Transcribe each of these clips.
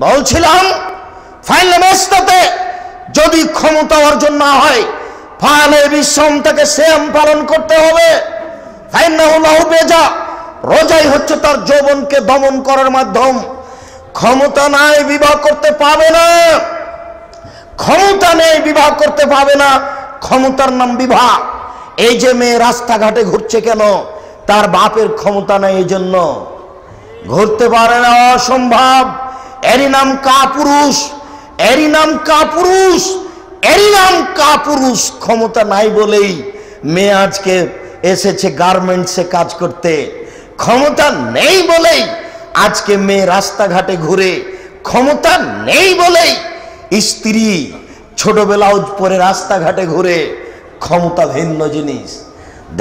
বলছিলাম ফাইনাল ম্যাচটাতে যদি ক্ষমতা অর্জন না হয় ফাইনালে বিশ্রাম থেকে শ্যাম পালন করতে হবে। ফাইনাল বেজা রোজাই হচ্ছে তার যৌবনকে দমন করার মাধ্যম। ক্ষমতা নাই বিবাহ করতে পাবে না, ক্ষমতা নেই বিবাহ করতে পাবে না, ক্ষমতার নাম বিবাহ। এই যে মেয়ে রাস্তাঘাটে ঘুরছে কেন? তার বাপের ক্ষমতা নেই, এই জন্য ঘুরতে পারে না, অসম্ভব। এরই নাম কাপুরুষ, এরই নাম কাপুরুষ, এরই নাম কাপুরুষ। ক্ষমতা নাই বলেই মেয়ে আজকে এসেছে গার্মেন্টসে কাজ করতে। ক্ষমতা নেই বলেই আজকে মেয়ে রাস্তাঘাটে ঘুরে। ক্ষমতা নেই বলেই স্ত্রী ছোট ব্লাউজ পরে রাস্তাঘাটে ঘুরে। ক্ষমতা ভিন্ন জিনিস।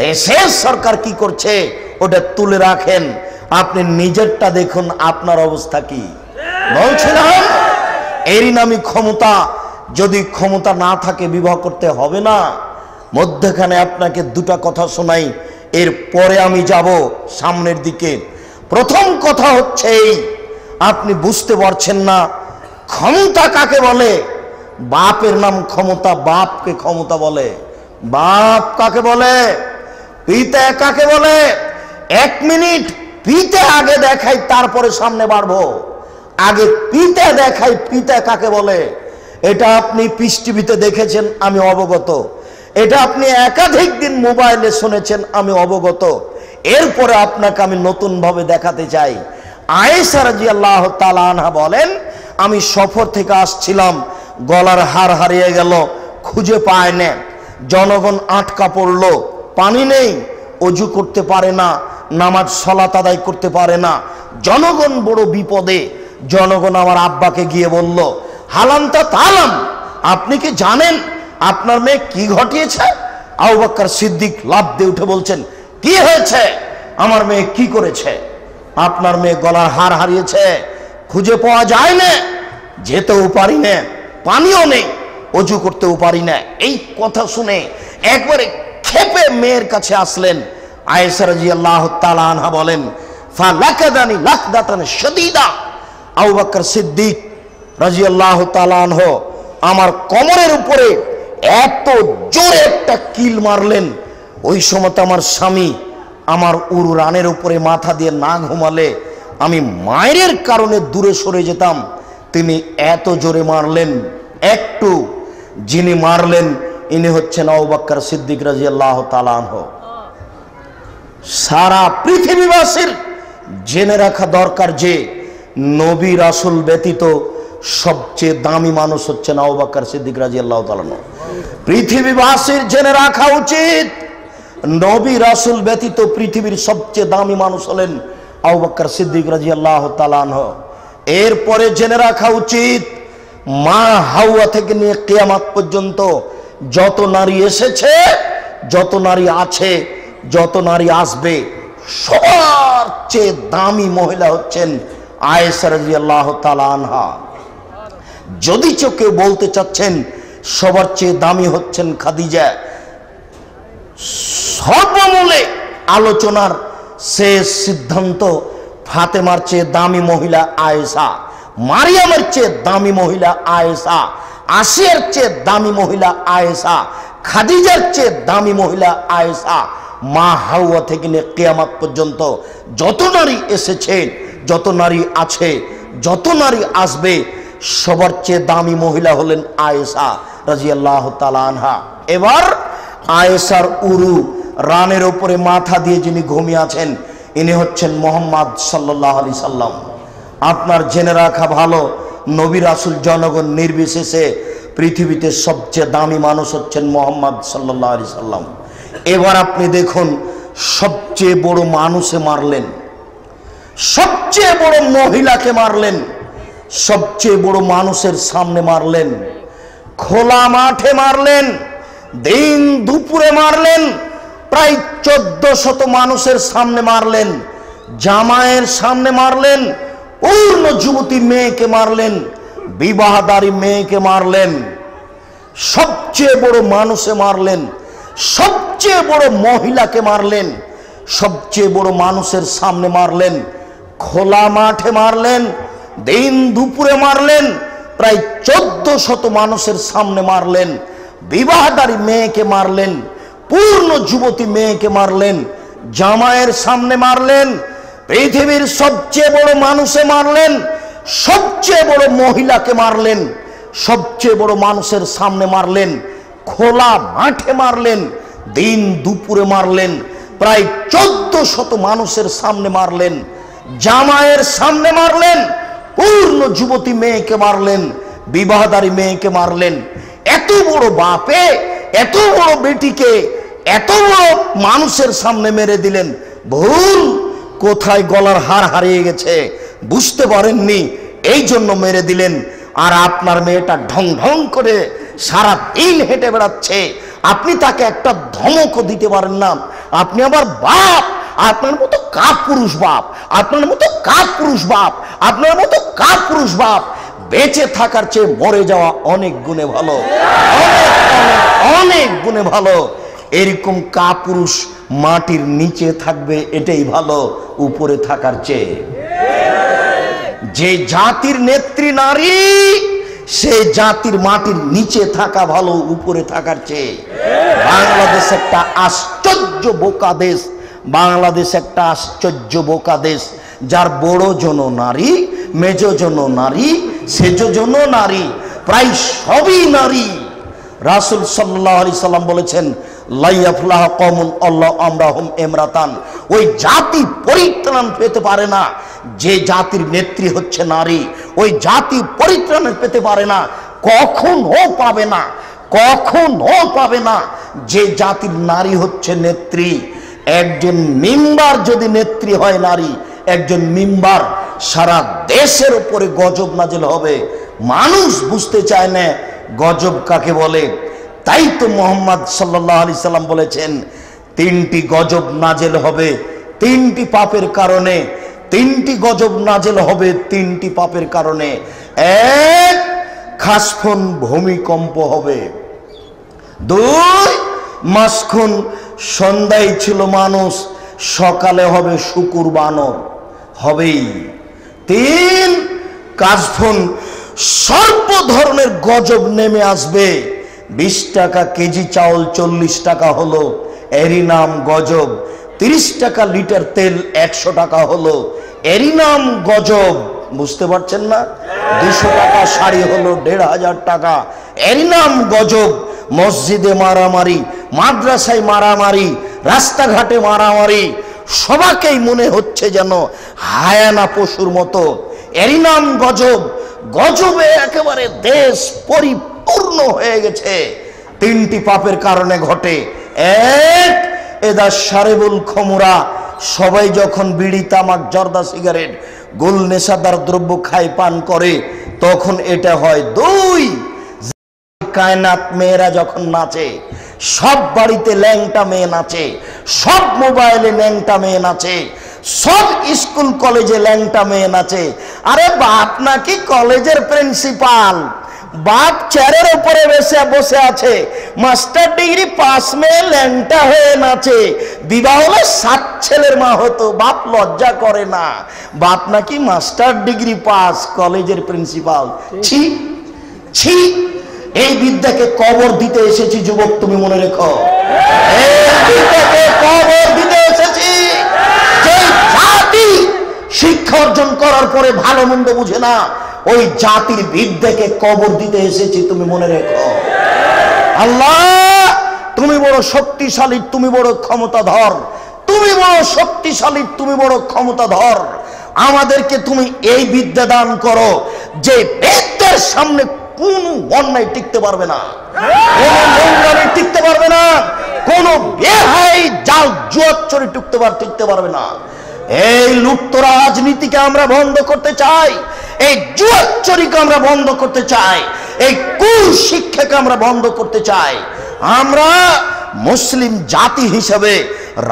দেশের সরকার কি করছে ওটা তুলে রাখেন, আপনি নিজেরটা দেখুন আপনার অবস্থা কি। বলছিলাম এরই নামই ক্ষমতা। যদি ক্ষমতা না থাকে বিবাহ করতে হবে না। মধ্যখানে আপনাকে দুটা কথা শোনাই, এরপরে আমি যাব সামনের দিকে। প্রথম কথা হচ্ছে এই, আপনি বুঝতে পারছেন না ক্ষমতা কাকে বলে। বাপের নাম ক্ষমতা, বাপকে ক্ষমতা বলে। বাপ কাকে বলে? পিতা কাকে বলে? 1 মিনিট পিতা আগে দেখাই, তারপরে সামনে বাড়বো। আগে পিতা দেখাই, পিতা কাকে বলে। এটা আপনি পিস টিভিতে দেখেছেন, আমি অবগত। এটা আপনি একাধিক দিন মোবাইলে শুনেছেন, আমি অবগত। এরপরে আপনাকে আমি নতুন ভাবে দেখাতে চাই। আয়েশা রাদিয়াল্লাহু তাআলা আনহা বলেন, আমি সফর থেকে আসছিলাম, গলার হার হারিয়ে গেল, খুঁজে পায় না। জনগণ আটকা পড়ল, পানি নেই, অজু করতে পারে না, নামাজ সালাত আদায় করতে পারে না। জনগণ বড় বিপদে। জনগণ আমার আব্বাকে গিয়ে বলল, হালান্তা তালাম, আপনি কি জানেন আপনার মেয়ে কি ঘটিয়েছে? আবু বকর সিদ্দিক লাফ দিয়ে উঠে বলছেন, কি হয়েছে? আমার মেয়ে কি করেছে? আপনার মেয়ে গলার হার হারিয়েছে, খুঁজে পাওয়া যায় না, যেতেও পারি না, পানিও নেই, অজু করতেও পারি না। এই কথা শুনে একবারে ক্ষেপে মেয়ের কাছে আসলেন। আয়েশা রাদিয়াল্লাহু তাআলা আনহা বলেন, ফালাকাদানি লাকদাতান শাদীদা। আবু বকর সিদ্দিক রাদিয়াল্লাহু তাআলা আনহু আমার কোমরের উপরে এত জোরে একটা কিল মারলেন। ওই সময় আমার স্বামী আমার উরু রানের উপরে মাথা দিয়ে না ঘুমালে আমি মায়ের কারণে দূরে সরে যেতাম। তিনি এত জোরে মারলেন। একটু যিনি মারলেন ইনি হচ্ছেন আবু বকর সিদ্দিক রাদিয়াল্লাহু তাআলা আনহু। সারা পৃথিবীবাসীর জেনে রাখা দরকার যে নবী রাসূল ব্যতীত সবচেয়ে দামি মানুষ হচ্ছেন আবু বকর সিদ্দিক রাদিয়াল্লাহু তাআলা আনহু। পৃথিবীবাসীর জেনে রাখা উচিত নবী রাসূল ব্যতীত পৃথিবীর সবচেয়ে দামি মানুষ হলেন আবু বকর সিদ্দিক রাদিয়াল্লাহু তাআলা আনহু। এরপরে জেনে রাখা উচিত মা হাওয়া থেকে নিয়ে কিয়ামত পর্যন্ত যত নারী এসেছে, যত নারী আছে, যত নারী আসবে, সবার চেয়ে দামি মহিলা হচ্ছেন আয়েশা রাদিয়াল্লাহু তাআলা আনহা। যদি কেউ বলতে চাচ্ছেন সবার চেয়ে দামি হচ্ছেন খাদিজা, সর্বমূলে আলোচনার শেষ সিদ্ধান্ত ফাতেমার চেয়ে দামি মহিলা আয়েশা, মারিয়ামের চেয়ে দামি মহিলা আয়েশা, আসিয়ার চেয়ে দামি মহিলা আয়েশা, খাদিজার চেয়ে দামি মহিলা আয়েশা। মা হাওয়া থেকে নিয়ে কিয়ামত পর্যন্ত যত নারী এসেছে, যত নারী আছে, যত নারী আসবে, সবার চেয়ে দামি মহিলা হলেন আয়েশা রাদিয়াল্লাহু তাআলা আনহা। এবার আয়েশার উরু রানের উপরে মাথা দিয়ে যিনি ঘুমিয়ে আছেন ইনি হচ্ছেন মুহাম্মদ সাল্লাল্লাহু আলাইহি সাল্লাম। আপনার জেনে রাখা ভালো, নবী রাসূল জনগণ নির্বিশেষে পৃথিবীতে সবচেয়ে দামি মানুষ হচ্ছেন মুহাম্মদ সাল্লাল্লাহু আলাইহি সাল্লাম। এবার আপনি দেখুন, সবচেয়ে বড় মানুষে মারলেন, সবচেয়ে বড় মহিলাকে মারলেন, সবচেয়ে বড় মানুষের সামনে মারলেন, খোলা মাঠে মারলেন, দিন দুপুরে মারলেন, প্রায় 1400 মানুষের সামনে মারলেন, জামায়ের সামনে মারলেন, পূর্ণ যুবতী মেয়েকে মারলেন, বিবাহদারী মেয়েকে মারলেন, সবচেয়ে বড় মানুষে মারলেন, সবচেয়ে বড় মহিলাকে মারলেন, সবচেয়ে বড় মানুষের সামনে মারলেন, খোলা মাঠে মারলেন, দিন দুপুরে মারলেন, প্রায় 1400 মানুষের সামনে মারলেন, বিবাহদারী মেয়েকে মারলেন, পূর্ণ যুবতী মেয়েকে মারলেন, জামাইয়ের সামনে মারলেন, পৃথিবীর সবচেয়ে বড় মানুষে মারলেন, সবচেয়ে বড় মহিলাকে মারলেন, সবচেয়ে বড় মানুষের সামনে মারলেন, খোলা মাঠে মারলেন, দিন দুপুরে মারলেন, প্রায় 1400 মানুষের সামনে মারলেন, জামাইয়ের সামনে মারলেন, পূর্ণ যুবতী মেয়েকে মারলেন, বিবাহদারী মেয়েকে মারলেন। এত বড় বাপে এত বড় বেটিকে এত বড় মানুষের সামনে মেরে দিলেন। ভুল কোথায় গলার হার হারিয়ে গেছে বুঝতে পারেননি, এই জন্য মেরে দিলেন। আর আপনার মেয়েটা ঢং ঢং করে সারা দিন হেঁটে বেড়াচ্ছে, আপনি তাকে একটা ধমকও দিতে পারেন না। আপনি আবার বাপ, আপনার মতো কাপুরুষ বাপ, আপনার মতো কাপুরুষ বাপ, আপনার মতো কাপুরুষ বাপ বেঁচে থাকার চেয়ে মরে যাওয়া অনেক গুণে ভালো, অনেক গুণে ভালো। এরকম কাপুরুষ মাটির নিচে থাকবে এটাই ভালো উপরে থাকার চেয়ে। যে জাতির নেত্রী নারী, সে জাতির মাটির নিচে থাকা ভালো উপরে থাকার চেয়ে। বাংলাদেশ একটা আশ্চর্য বোকা দেশ, বাংলাদেশ একটা আশ্চর্য বোকা দেশ, যার বড় জন নারী, মেজ জন নারী, সেজ জন নারী, প্রায় সবই নারী। রাসূল সাল্লাল্লাহু আলাইহি সাল্লাম বলেছেন, লা ইয়াফলাহু কওমুন আল্লাহু আমরাহুম ইমরাতান। ওই জাতি পরিত্রাণ পেতে পারে না যে জাতির নেত্রী হচ্ছে নারী, ওই জাতি পরিত্রাণ পেতে পারে না, কখনো পাবে না, কখনো পাবে না যে জাতির নারী হচ্ছে নেত্রী। একজন মিম্বার যদি নেত্রী হয় নারী, একজন মিম্বার সারা দেশের উপরে গজব নাজিল হবে। মানুষ বুঝতে চায় না গজব কাকে বলে। তাই তো মুহাম্মদ সাল্লাল্লাহু আলাইহি সাল্লাম বলেছেন, 3টি গজব নাজিল হবে 3টি পাপের কারণে, 3টি গজব নাজিল হবে 3টি পাপের কারণে। 1, খাসফুন ভূমিকম্প হবে। 2, মাসখুন সন্ধ্যায় ছিল মানুষ, সকালে হবে শুকুর বানর, হবেই। 3, কাসফুন সর্ব ধরনের গজব নেমে আসবে। 20 টাকা কেজি চাউল 40 টাকা হলো, এরই নাম গজব। 30 টাকা লিটার তেল 100 টাকা হলো, এরই নাম গজব। বুঝতে পারছেন না? 200 টাকা শাড়ি হলো 1500 টাকা, এরই নাম গজব। মসজিদে মারামারি, মাদ্রাসায় মারামারি, রাস্তাঘাটে মারামারি, সবাকেই মনে হচ্ছে যেন হায়ানা পশুর মতো, এরই নাম গজব। গজবে একেবারে দেশ পরিপূর্ণ হয়ে গেছে। 3টি পাপের কারণে ঘটে। 1, এদা শারেবুল খমুরা, সবাই যখন বিড়ি, তামাক, জর্দা, সিগারেট, গোল নেশাদার দ্রব্য খায়, পান করে, তখন এটা হয়। 2, কায়নাত মেয়েরা যখন নাচে, সব বাড়িতে ল্যাংটা মেয়ে নাচে, সব মোবাইলে ল্যাংটা মেয়ে নাচে, সব স্কুল কলেজে ল্যাংটা মেয়ে নাচে। আরে বাপ নাকি কলেজের প্রিন্সিপাল, বাপ চেয়ারের উপরে বসে আছে, মাস্টার ডিগ্রি পাস মেয়ে ল্যাংটা হয়ে নাচে। বিবাহ হলে 7 ছেলের মা হতো, বাপ লজ্জা করে না, বাপ নাকি মাস্টার ডিগ্রি পাস, কলেজের প্রিন্সিপাল। ছি ছি, এই বিদ্যাকে কবর দিতে এসেছি যুবক, তুমি মনে রেখো, এই বিদ্যাকে কবর দিতে এসেছি। যে জাতি শিক্ষা অর্জন করার পরে ভালো মন্দ বুঝে না, ওই জাতির বিদ্যাকে কবর দিতে এসেছি, তুমি মনে রেখো। আল্লাহ তুমি বড় শক্তিশালী, তুমি বড় ক্ষমতাধর, তুমি বড় শক্তিশালী, তুমি বড় ক্ষমতাধর। আমাদেরকে তুমি এই বিদ্যা দান করো যে বিদ্যার সামনে কোন অন্যায় টিকতে পারবে না, কোন নোংরামি টিকতে পারবে না, কোন বেহাই জাল জুয়াচুরি টিকতে পারবে না। এই লুপ্ত রাজনীতিকে আমরা বন্ধ করতে চাই, এই জুয়াচুরিকে আমরা বন্ধ করতে চাই, এই কুশিক্ষাকে আমরা বন্ধ করতে চাই। আমরা মুসলিম জাতি হিসেবে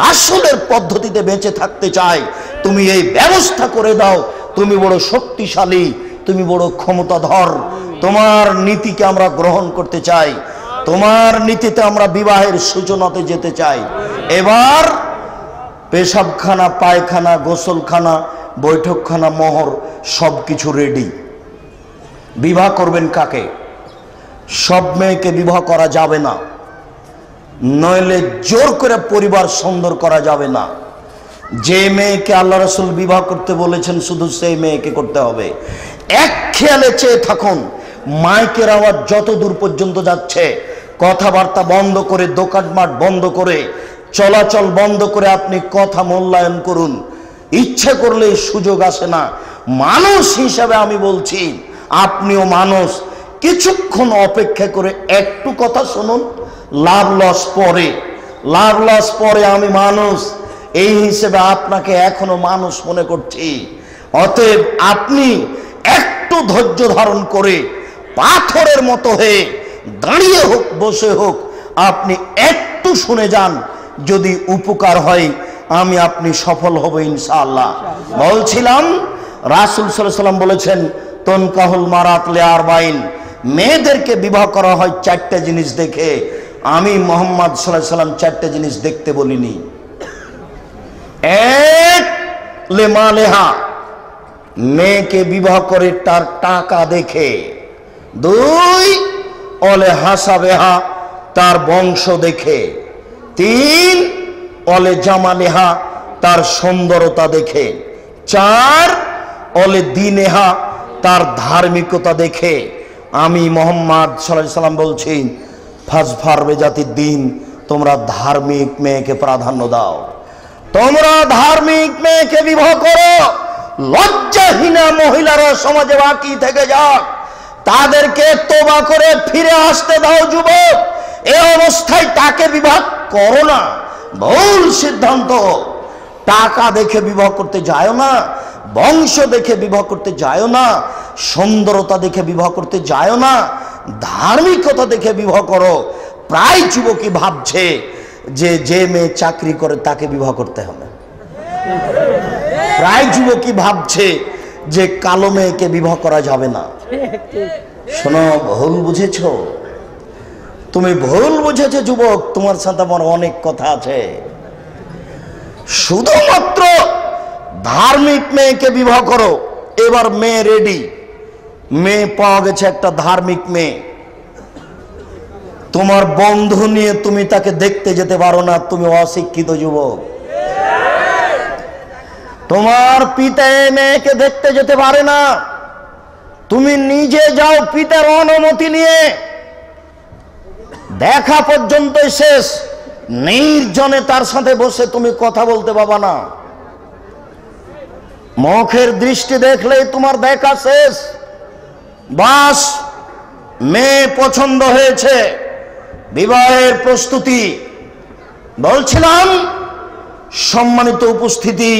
রাসূলের পদ্ধতিতে বেঁচে থাকতে চাই। তুমি এই ব্যবস্থা করে দাও, তুমি বড় শক্তিশালী, তুমি বড় ক্ষমতাধর। তোমার নীতিকে আমরা গ্রহণ করতে চাই, তোমার নীতিতে আমরা বিবাহের সূচনাতে যেতে চাই। এবার পেশাবখানা, পায়খানা, গোসলখানা, বৈঠকখানা, মোহর, সব কিছু রেডি। বিবাহ করবেন কাকে? সব মেয়েকে বিবাহ করা যাবে না, নইলে জোর করে পরিবার সুন্দর করা যাবে না। যে মেয়েকে আল্লাহ রাসূল বিবাহ করতে বলেছেন শুধু সেই মেয়েকে করতে হবে। এক খেয়ালে চেয়ে থাকুন, মাইকের আওয়াজ যত দূর পর্যন্ত যাচ্ছে, কথাবার্তা বন্ধ করে, দোকানপাট বন্ধ করে, চলাচল বন্ধ করে আপনি কথা মূল্যায়ন করুন। ইচ্ছে করলে সুযোগ আসে না। মানুষ হিসাবে আমি বলছি, আপনিও মানুষ, কিছুক্ষণ অপেক্ষা করে একটু কথা শুনুন। লাভ লস পরে, লাভ লস পরে। আমি মানুষ, এই হিসেবে আপনাকে এখনো মানুষ মনে করছি। অতএব আপনি একটু ধৈর্য ধারণ করে পাথরের মতো হয়ে দাঁড়িয়ে হোক বসে হোক আপনি একটু শুনে যান, যদি উপকার হয় আমি আপনি সফল হব ইনশাআল্লাহ। বলছিলাম রাসূল সাল্লাল্লাহু আলাইহি সাল্লাম বলেছেন, তনকাহুল মারাত লিআরবাইন, মেয়েদেরকে বিবাহ করা হয় চারটা জিনিস দেখে। আমি মুহাম্মদ সাল্লাল্লাহু আলাইহি সাল্লাম চারটা জিনিস দেখতে বলিনি। এক, লেমালেহা, মেয়েকে বিবাহ করে তার টাকা দেখে। দুই, অলে হাসাবেহা, তার বংশ দেখে। তিন, অলে জামালেহা, তার সুন্দরতা দেখে। চার, অলে দিনেহা, তার ধার্মিকতা দেখে। আমি মুহাম্মদ সাল্লাল্লাহু আলাইহি সাল্লাম বলছি, ফাজফার বেজাতির দিন, তোমরা ধার্মিক মেয়েকে প্রাধান্য দাও, তোমরা ধার্মিক মেয়েকে বিবাহ করো। লজ্জাহীনা মহিলারা সমাজে বাকি থেকে যাক, তাদেরকে তোবা করে ফিরে আসতে দাও যুবক। এই অবস্থায় তাকে বিবাহ করো না, ভুল সিদ্ধান্ত। টাকা দেখে বিবাহ করতে যায় না, বংশ দেখে বিবাহ করতে যায় না, সুন্দরতা দেখে বিবাহ করতে যায় না, ধার্মিকতা দেখে বিবাহ করো। প্রায় যুবকই ভাবছে যে যে মেয়ে চাকরি করে তাকে বিবাহ করতে হবে। প্রায় যুবকই ভাবছে যে কালো মেয়েকে বিবাহ করা যাবে না। শোনো, ভুল বুঝেছ, তুমি ভুল বুঝেছো যুবক, তোমার সাথে আমার অনেক কথা আছে। শুধুমাত্র ধার্মিক মেয়েকে বিবাহ করো। এবার মেয়ে রেডি, মেয়ে পাওয়া গেছে একটা ধার্মিক মেয়ে। তোমার বন্ধু নিয়ে তুমি তাকে দেখতে যেতে পারো না, তুমি অশিক্ষিত যুবক। তোমার পিতা এই মেয়েকে দেখতে যেতে পারে না, তুমি নিজে যাও পিতার অনুমতি নিয়ে। দেখা পর্যন্তই শেষ, নির্জনে তার সাথে বসে তুমি কথা বলতে পাবা না। মুখের দৃষ্টি দেখলেই তোমার দেখা শেষ। বাস, মেয়ে পছন্দ হয়েছে, বিবাহের প্রস্তুতি। বলছিলাম সম্মানিত উপস্থিতি,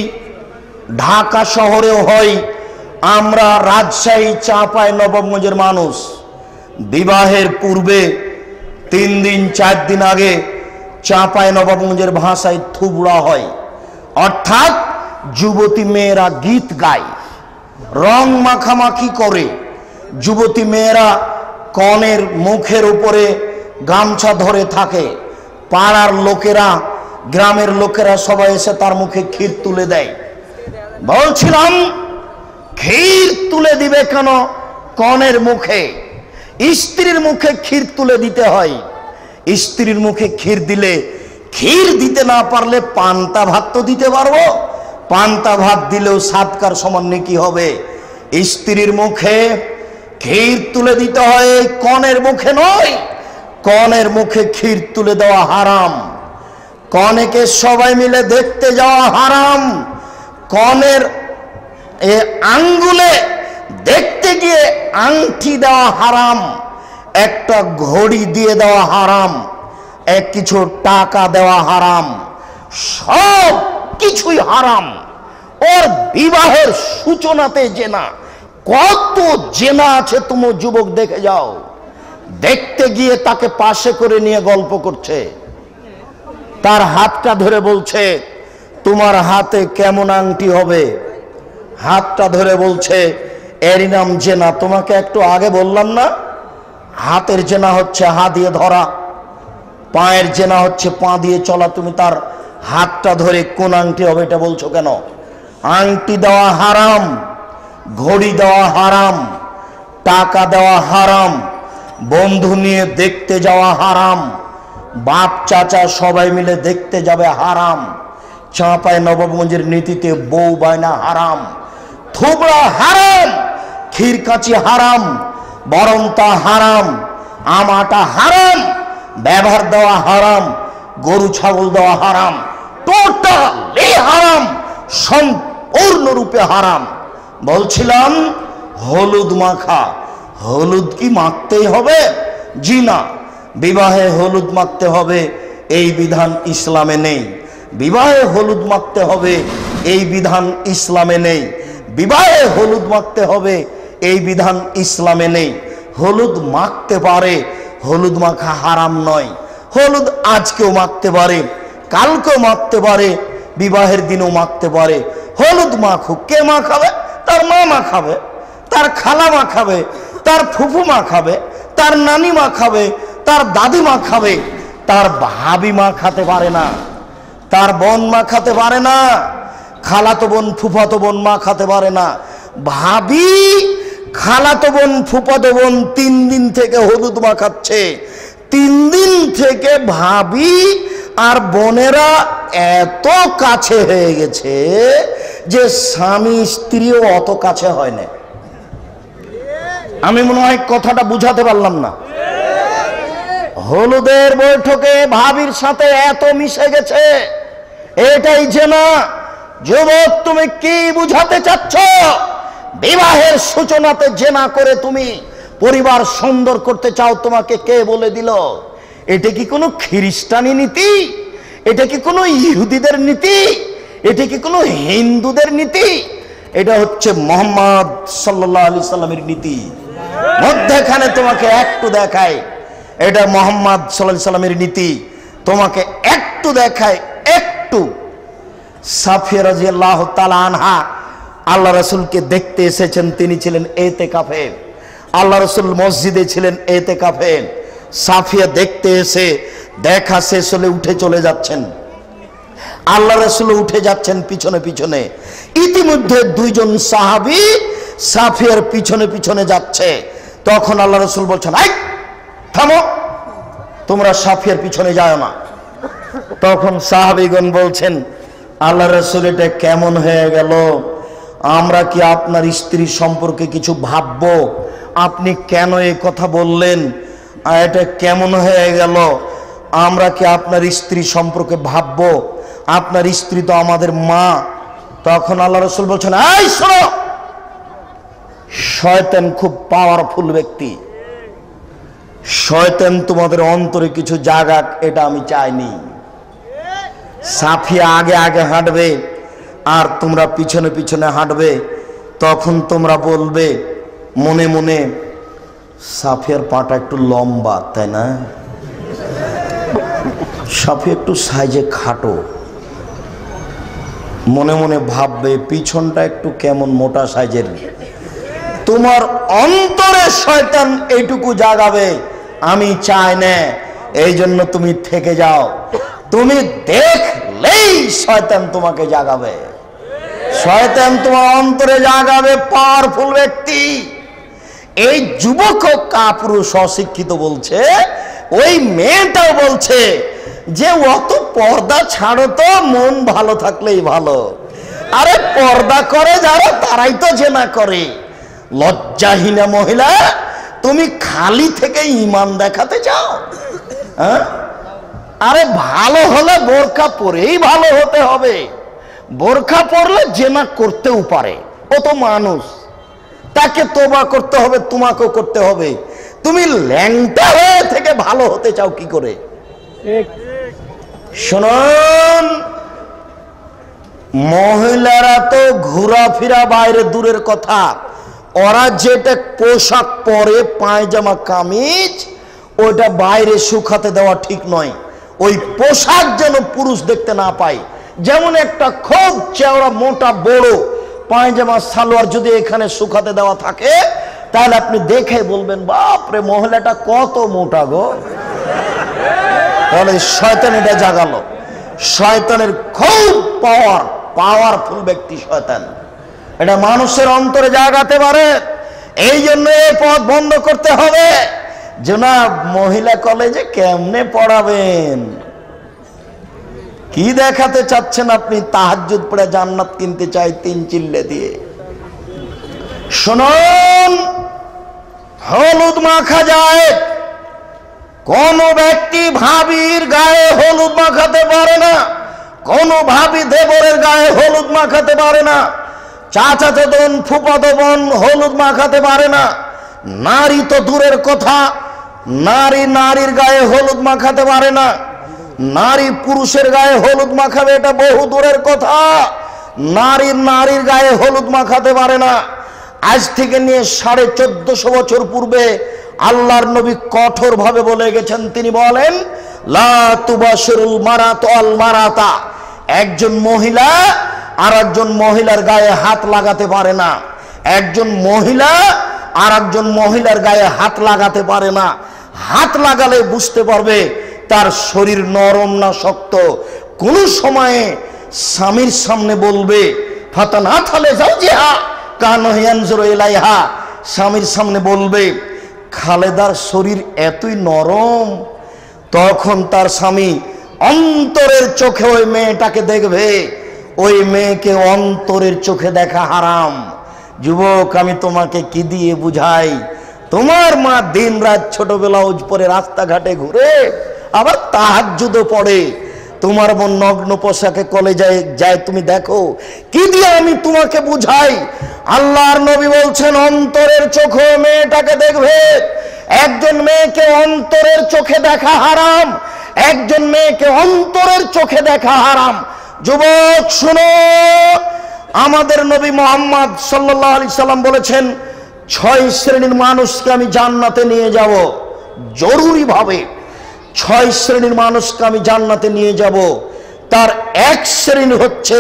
ঢাকা শহরেও হয়, আমরা রাজশাহী চাঁপাইনবাবগঞ্জের মানুষ। বিবাহের পূর্বে 3 দিন 4 দিন আগে চাঁপাইনবাবগঞ্জের ভাষায় থুবড়া হয়, অর্থাৎ যুবতী মেয়েরা গীত গায়, রং মাখামাখি করে। যুবতী মেয়েরা কনের মুখের উপরে গামছা ধরে থাকে। পাড়ার লোকেরা, গ্রামের লোকেরা সবাই এসে তার মুখে ক্ষীর তুলে দেয়। বলছিলাম ক্ষীর তুলে দিবে কেন কনের মুখে? স্ত্রীর মুখে ক্ষীর তুলে দিতে হয়। স্ত্রীর মুখে ক্ষীর দিলে, ক্ষীর দিতে না পারলে পান্তা ভাত তো দিতে পারবো। পান্তা ভাত দিলেও সাদকার সমান নেকি হবে। স্ত্রীর মুখে ক্ষীর তুলে দিতে হয়, কনের মুখে নয়। কনের মুখে ক্ষীর তুলে দেওয়া হারাম। কনেকে সবাই মিলে দেখতে যাওয়া হারাম। কনের আঙ্গুলে দেখতে গিয়ে আংটি দেওয়া হারাম, একটা ঘড়ি দিয়ে দেওয়া হারাম, কিছু টাকা দেওয়া হারাম, সব কিছুই হারাম। ওর বিবাহের সূচনাতে জেনা, কত জেনা আছে তুমি যুবক দেখে যাও। দেখতে গিয়ে তাকে পাশে করে নিয়ে গল্প করছে, তার হাতটা ধরে বলছে তোমার হাতে কেমন আংটি হবে। হাতটা ধরে বলছে এরই নাম জেনা। তোমাকে একটু আগে বললাম না, হাতের জেনা হচ্ছে হাত দিয়ে ধরা, পায়ের জেনা হচ্ছে পা দিয়ে চলা। তুমি তার হাতটা ধরে কোন আংটি হবে এটা বলছো কেন? আংটি দেওয়া হারাম, ঘড়ি দেওয়া হারাম, টাকা দেওয়া হারাম, বন্ধু নিয়ে দেখতে যাওয়া হারাম, বাপ চাচা সবাই মিলে দেখতে যাবে হারাম, চাঁপায় নবাবগঞ্জের নীতিতে বউ বায়না হারাম, থুবড়া হারাম, ক্ষীরকাচি হারাম, বরন্তা হারাম, আমাটা হারাম, ব্যবহার দেওয়া হারাম, গরু ছাগল দেওয়া হারাম, টোটালি হারাম, সম্পূর্ণরূপে হারাম। বলছিলাম হলুদ মাখা, হলুদ কি মাখতেই হবে? জি না, বিবাহে হলুদ মাখতে হবে এই বিধান ইসলামে নেই। বিবাহে হলুদ মাখতে হবে এই বিধান ইসলামে নেই। বিবাহে হলুদ মাখতে হবে এই বিধান ইসলামে নেই। হলুদ মাখতে পারে, হলুদ মাখা হারাম নয়। হলুদ আজকেও মাখতে পারে, কালকেও মাখতে পারে, বিবাহের দিনও মাখতে পারে। হলুদ মাখুক, কে মাখাবে? তার মা মাখাবে, তার খালা মাখাবে, তার ফুফু মাখাবে, তার নানি মাখাবে, তার দাদি মাখাবে। তার ভাবি মাখাতে পারে না, তার বোন মাখাতে পারে না, খালাতো বোন ফুফাতো বোন মাখাতে পারে না। ভাবি, খালাতো বোন ফুফাতো বোন 3 দিন থেকে হলুদ মাখাচ্ছে। 3 দিন থেকে ভাবি আর বোনেরা এত কাছে হয়ে গেছে যে স্বামী স্ত্রীও অত কাছে হয় না। আমি মনে হয় কথাটা বুঝাতে পারলাম না। হলুদের বৈঠকে ভাবির সাথে এত মিশে গেছে, এটাই জেনা। যুবক, তুমি কি বুঝাতে চাচ্ছ? বিবাহের সূচনাতে জেনা করে তুমি পরিবার সুন্দর করতে চাও, তোমাকে কে বলে দিল? এটা কি কোনো খ্রিস্টানি নীতি? এটা কি কোনো ইহুদিদের নীতি? এটা কি কোনো হিন্দুদের নীতি? এটা হচ্ছে মুহাম্মদ সাল্লাল্লাহু আলাইহি সাল্লামের নীতি। মধ্যখানে তোমাকে একটু দেখায়, এটা মুহাম্মদ সাল্লাল্লাহু আলাইহি সাল্লামের নীতি। তোমাকে একটু দেখায়, একটু। সাফিয়া রাদিয়াল্লাহু তাআলা আনহা আল্লাহ রাসূলকে দেখতে এসেছেন, তিনি ছিলেন ইতিকাফে। আল্লাহ রাসূল মসজিদে ছিলেন ইতিকাফে। সাফিয়া দেখতে এসে দেখা শেষ হলে উঠে চলে যাচ্ছেন। আল্লাহ রাসূল উঠে যাচ্ছেন পিছনে পিছনে। ইতিমধ্যে 2 জন সাহাবী সাফিয়ার পিছনে পিছনে যাচ্ছে। তখন আল্লাহ রাসূল বলছেন, এই থামো, তোমরা সাফিয়ার পিছনে যাও না। তখন সাহাবীগণ বলছেন, আল্লাহ রাসূল, এটা কেমন হয়ে গেল? আমরা কি আপনার স্ত্রী সম্পর্কে কিছু ভাববো? আপনি কেন এই কথা বললেন? এটা কেমন হয়ে গেল? আমরা কি আপনার স্ত্রী সম্পর্কে ভাববো? আপনার স্ত্রী তো আমাদের মা। তখন আল্লাহ রাসূল বলছেন, এই শোনো, শয়তান খুব পাওয়ারফুল ব্যক্তি। শয়তান তোমাদের অন্তরে কিছু জাগাক, এটা আমি চাইনি। সাফিয়া আগে আগে হাঁটবে আর তোমরা পিছনে পিছনে হাঁটবে। তখন তোমরা বলবে মনে মনে, সাফিয়ার পাটা একটু লম্বা, তাই না? সাফিয়া একটু সাইজে খাটো। মনে মনে ভাববে পিছনটা একটু কেমন মোটা সাইজের। তোমার অন্তরে শয়তান এইটুকু জাগাবে, আমি চাই না, এই জন্য তুমি থেকে যাও। তুমি দেখলেই শয়তান তোমাকে জাগাবে। শয়তান তোমার অন্তরে জাগাবে, পাওয়ারফুল ব্যক্তি। এই যুবক কাপুরুষ অশিক্ষিত বলছে, ওই মেয়েটাও বলছে যে অত পর্দা ছাড়ো তো, মন ভালো থাকলেই ভালো। আরে পর্দা করে যারা, তারাই তো জেনা করে। লজ্জাহীনা মহিলা, তুমি খালি থেকে ঈমান দেখাতে চাও? হ্যাঁ? আরে ভালো হলে বোরকা পরেই ভালো হতে হবে। বোরকা পরলে জেনা করতেও পারে, ও তো মানুষ, তাকে তোবা করতে হবে, তোমাকেও করতে হবে। তুমি ল্যাংটা হয়ে থেকে ভালো হতে চাও কি করে? শুনুন, মহিলারা তো ঘোরাফেরা বাইরে দূরের কথা, ওরা যেটা পোশাক পরে, পায়জামা কামিজ, ওটা বাইরে শুকাতে দেওয়া ঠিক নয়। ওই পোশাক যেন পুরুষ দেখতে না পায়। যেমন একটা খুব চওড়া মোটা বড় পায়জামা সালোয়ার যদি এখানে শুকাতে দেওয়া থাকে, তাহলে আপনি দেখে বলবেন, বাপরে মহিলাটা কত মোটা গো। তাহলে শয়তান এটা জাগালো। শয়তানের খুব পাওয়ার, পাওয়ারফুল ব্যক্তি শয়তান। এটা মানুষের অন্তরে জাগাতে পারে। এই জন্য এই পথ বন্ধ করতে হবে। জনাব, মহিলা কলেজে কেমনে পড়াবেন? কি দেখাতে চাচ্ছেন আপনি? তাহাজ্জুদ পড়ে জান্নাত কিনতে চাই 3 চিল্লে দিয়ে। শুনুন, হলুদ মাখা যায়। কোন ব্যক্তি ভাবির গায়ে হলুদ মাখাতে পারে না, কোন ভাবি দেবরের গায়ে হলুদ মাখাতে পারে না, চাচাতো বোন ফুফাতো বোন হলুদ মাখাতে পারে না। নারী তো দূরের কথা, নারী নারীর গায়ে হলুদ মাখাতে পারে না। নারী পুরুষের গায়ে হলুদ মাখাবে এটা বহু দূরের কথা। নারী নারীর গায়ে হলুদ মাখাতে পারে না। আজ থেকে নিয়ে 1450 বছর পূর্বে আল্লাহর নবী কঠোর ভাবে বলে গেছেন। তিনি বলেন, লা তুবাশিরুল মারাতু আল মারাতা, একজন মহিলা আর একজন মহিলার গায়ে হাত লাগাতে পারে না। একজন মহিলা আর একজন মহিলার গায়ে হাত লাগাতে পারে না। হাত লাগালে বুঝতে পারবে তার শরীর নরম না শক্ত। কোন সময়ে স্বামীর সামনে বলবে ফাতানা থালে যাওজিহা কানো ইয়ানজুরু ইলাইহা, স্বামীর সামনে বলবে খালেদার শরীর এতই নরম। তখন তার স্বামী অন্তরের চোখে ওই মেয়েটাকে দেখবে। ওই মেয়েকে অন্তরের চোখে দেখা হারাম। যুবক, আমি তোমাকে কি দিয়ে বুঝাই? তোমার মা দিন রাত ছোট ব্লাউজ পরে রাস্তাঘাটে ঘুরে, আবার তাহাজ্জুদও পড়ে। তোমার বোন নগ্ন পোশাকে কলেজে যায়, তুমি দেখো। কি দিয়ে আমি তোমাকে বুঝাই? আল্লাহর নবী বলছেন, অন্তরের চোখে মেয়েটাকে দেখবে। একজন মেয়েকে অন্তরের চোখে দেখা হারাম, একজন মেয়েকে অন্তরের চোখে দেখা হারাম। যুবক শুনো, আমাদের নবী মুহাম্মদ সাল্লাল্লাহু আলাইহি সাল্লাম বলেছেন, 6 শ্রেণীর মানুষকে আমি জান্নাতে নিয়ে যাব। জরুরি ভাবে 6 শ্রেণীর মানুষকে আমি জান্নাতে নিয়ে যাব। তার এক শ্রেণী হচ্ছে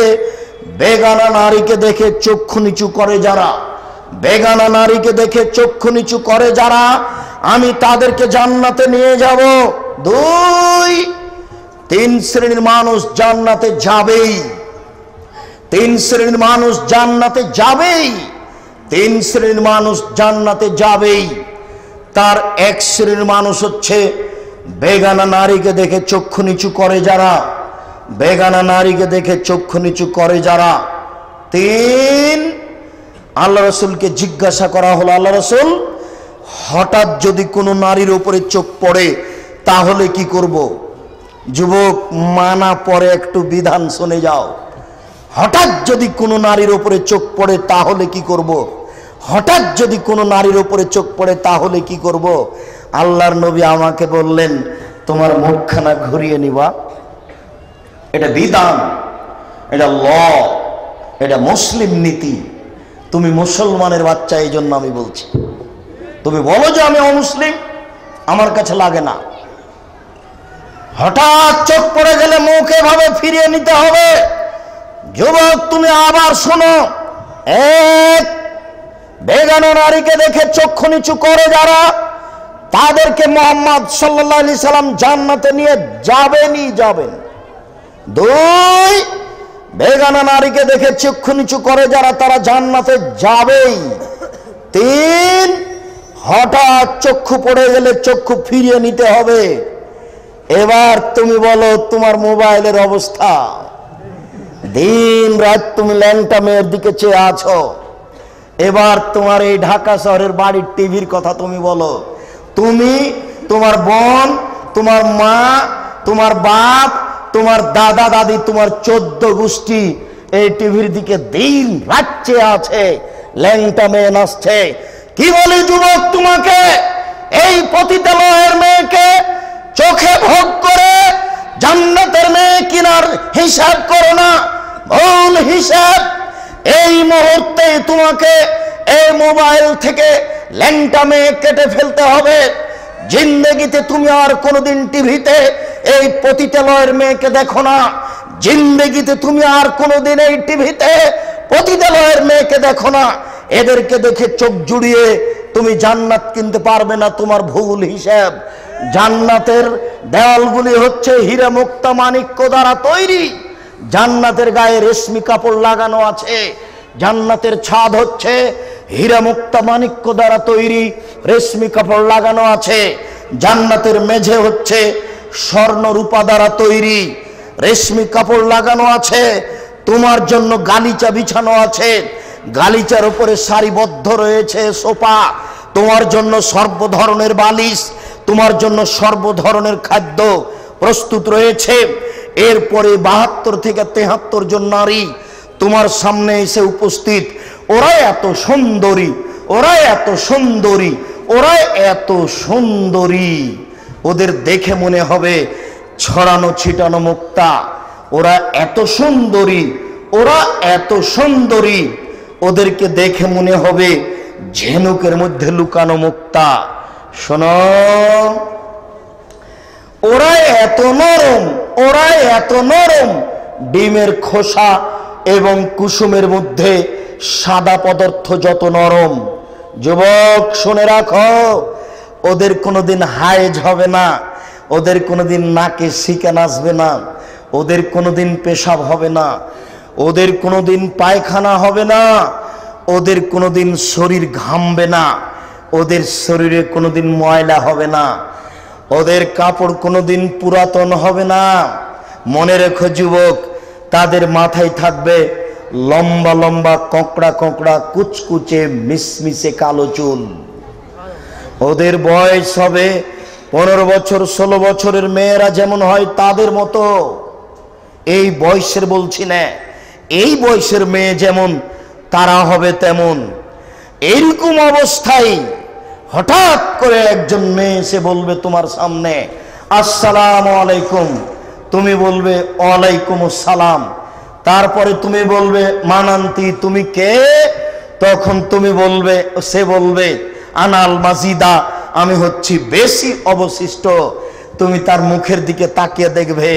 বেগানা নারীকে দেখে চক্ষু নিচু করে যারা। বেগানা নারীকে দেখে চক্ষু নিচু করে যারা, আমি তাদেরকে জান্নাতে নিয়ে যাব। 2, 3 শ্রেণীর মানুষ জান্নাতে যাবেই। 3 শ্রেণীর মানুষ জান্নাতে যাবেই। 3 শ্রেণীর মানুষ জান্নাতে যাবেই। তার এক শ্রেণীর মানুষ হচ্ছে বেগানা নারীকে দেখে চক্ষু নিচু করে যারা। বেগানা নারীকে দেখে চক্ষু নিচু করে যারা। 3, আল্লাহ রসুলকে জিজ্ঞাসা করা হলো, আল্লাহ রসুল, হঠাৎ যদি কোনো নারীর উপরে চোখ পড়ে তাহলে কি করব? যুবক, মানা পরে একটু বিধান শুনে যাও। হঠাৎ যদি কোনো নারীর উপরে চোখ পড়ে তাহলে কি করব? হঠাৎ যদি কোনো নারীর উপরে চোখ পড়ে তাহলে কি করব? আল্লাহর নবী আমাকে বললেন, তোমার মুখখানা ঘুরিয়ে নিবা। এটা বিধান, এটা ল, এটা মুসলিম নীতি। তুমি মুসলমানের বাচ্চা, এই জন্য আমি বলছি। তুমি বলো যে আমি অমুসলিম, আমার কাছে লাগে না। হঠাৎ চোখ পড়ে গেলে মুখ এভাবে ফিরিয়ে নিতে হবে। যুবক, তুমি আবার শোনো, এক, বেগানা নারীকে দেখে চক্ষু নিচু করে যারা, তাদেরকে মুহাম্মদ সাল্লাল্লাহু আলাইহি সাল্লাম জান্নাতে নিয়ে যাবেনই যাবেন। 2, বেগানা নারীকে দেখে চক্ষু নিচু করে যারা, তারা জান্নাতে যাবেই। 3, হঠাৎ চক্ষু পড়ে গেলে চক্ষু ফিরিয়ে নিতে হবে। এবার তুমি বলো তোমার মোবাইলের অবস্থা। দিন রাত তুমি ল্যাংটা মেয়ের দিকে চেয়ে আছো। এবার তোমার এই ঢাকা শহরের বাড়ির টিভির কথা তুমি বলো। তুমি, তোমার বোন, তোমার মা, তোমার বাপ, তোমার দাদা দাদি, তোমার 14 গোষ্ঠী এই টিভির দিকে দিন রাত চেয়ে আছে। ল্যাংটা মেয়ে নাচছে। কি বলি যুবক তোমাকে, এই পতিতালয়ের মেয়েকে চোখে ভোগ করে জান্নাতের মেয়ে কিনার হিসাব করো না, ভুল হিসাব। এই মুহূর্তে তোমাকে এই মোবাইল থেকে ল্যাংটা মেয়ে কেটে ফেলতে হবে। জিন্দেগিতে তুমি আর কোনোদিন টিভিতে এই পতিতালয়ের মেয়েকে দেখো না। জিন্দেগিতে তুমি আর কোনোদিন এই টিভিতে পতিতালয়ের মেয়েকে দেখো না। এদেরকে দেখে চোখ জুড়িয়ে তুমি জান্নাত কিনতে পারবে না, তোমার ভুল হিসাব। জান্নাতের দেওয়ালগুলি হচ্ছে হীরা মুক্তা মাণিক্য দ্বারা তৈরি। জান্নাতের গায়ে রেশমি কাপড় লাগানো আছে। জান্নাতের ছাদ হচ্ছে হীরা মুক্তা মাণিক্য দ্বারা তৈরি রেশমি কাপড় লাগানো আছে। জান্নাতের মেঝে হচ্ছে স্বর্ণ রূপা দ্বারা তৈরি রেশমি কাপড় লাগানো আছে। তোমার জন্য গালিচা বিছানো আছে, গালিচার উপরে সারিবদ্ধ রয়েছে সোফা। তোমার জন্য সর্ব ধরনের বালিশ, তোমার জন্য সর্ব ধরনের খাদ্য প্রস্তুত রয়েছে। এরপরে 72 থেকে 73 জন নারী তোমার সামনে এসে উপস্থিত। ওরা এত সুন্দরী, ওরা এত সুন্দরী, ওরা এত সুন্দরী, ওদের দেখে মনে হবে ছড়ানো ছিটানো মুক্তা। ওরা এত সুন্দরী, ওরা এত সুন্দরী, ওদেরকে দেখে মনে হবে ঝিনুকের মধ্যে লুকানো মুক্তা। শোনো, ওরা এত নরম, ওরা এত নরম, ডিমের খোসা এবং কুসুমের মধ্যে সাদা পদার্থ যত নরম। যুবক শুনে রাখো, ওদের কোনোদিন হায়েজ হবে না, ওদের কোনোদিন নাকে শিকান আসবে না, ওদের কোনোদিন পেশাব হবে না, ওদের কোনোদিন পায়খানা হবে না, ওদের কোনোদিন শরীর ঘামবে না, ওদের শরীরে কোনোদিন ময়লা হবে না, ওদের কাপড় কোনোদিন পুরাতন হবে না। মনে রেখো যুবক, তাদের মাথায় থাকবে লম্বা লম্বা কোঁকড়া কোঁকড়া কুচকুচে মিসমিসে কালো চুল। ওদের বয়স হবে 15 বছর 16 বছরের মেয়েরা যেমন হয় তাদের মতো। এই বয়সের বলছি না, এই বয়সের মেয়ে যেমন তারা হবে তেমন। এইরকম অবস্থায় হঠাৎ করে একজন মেয়ে এসে বলবে তোমার সামনে, আসসালামু আলাইকুম। তুমি বলবে ওয়ালাইকুম আসসালাম। তারপরে তুমি বলবে মানান্তি, তুমি কে? তখন তুমি বলবে, সে বলবে আনাল মাজিদা, আমি হচ্ছি বেশি অবশিষ্ট। তুমি তার মুখের দিকে তাকিয়ে দেখবে,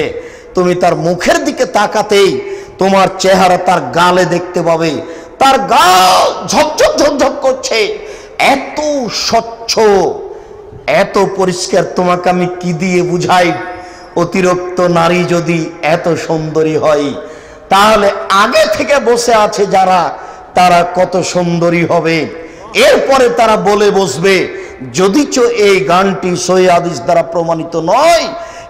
তুমি তার মুখের দিকে তাকাতেই তোমার চেহারা তার গালে দেখতে পাবে। তার গাল ঝকঝক ঝকঝক করছে, এত স্বচ্ছ, এত পরিষ্কার। তোমাকে আমি কি দিয়ে বুঝাই? অতিরিক্ত নারী যদি এত সুন্দরী হয়, তাহলে আগে থেকে বসে আছে যারা, তারা কত সুন্দরী হবে। এরপরে তারা বলে বসবে, যদিচ এই গানটি সহিহ হাদিস দ্বারা প্রমাণিত নয়,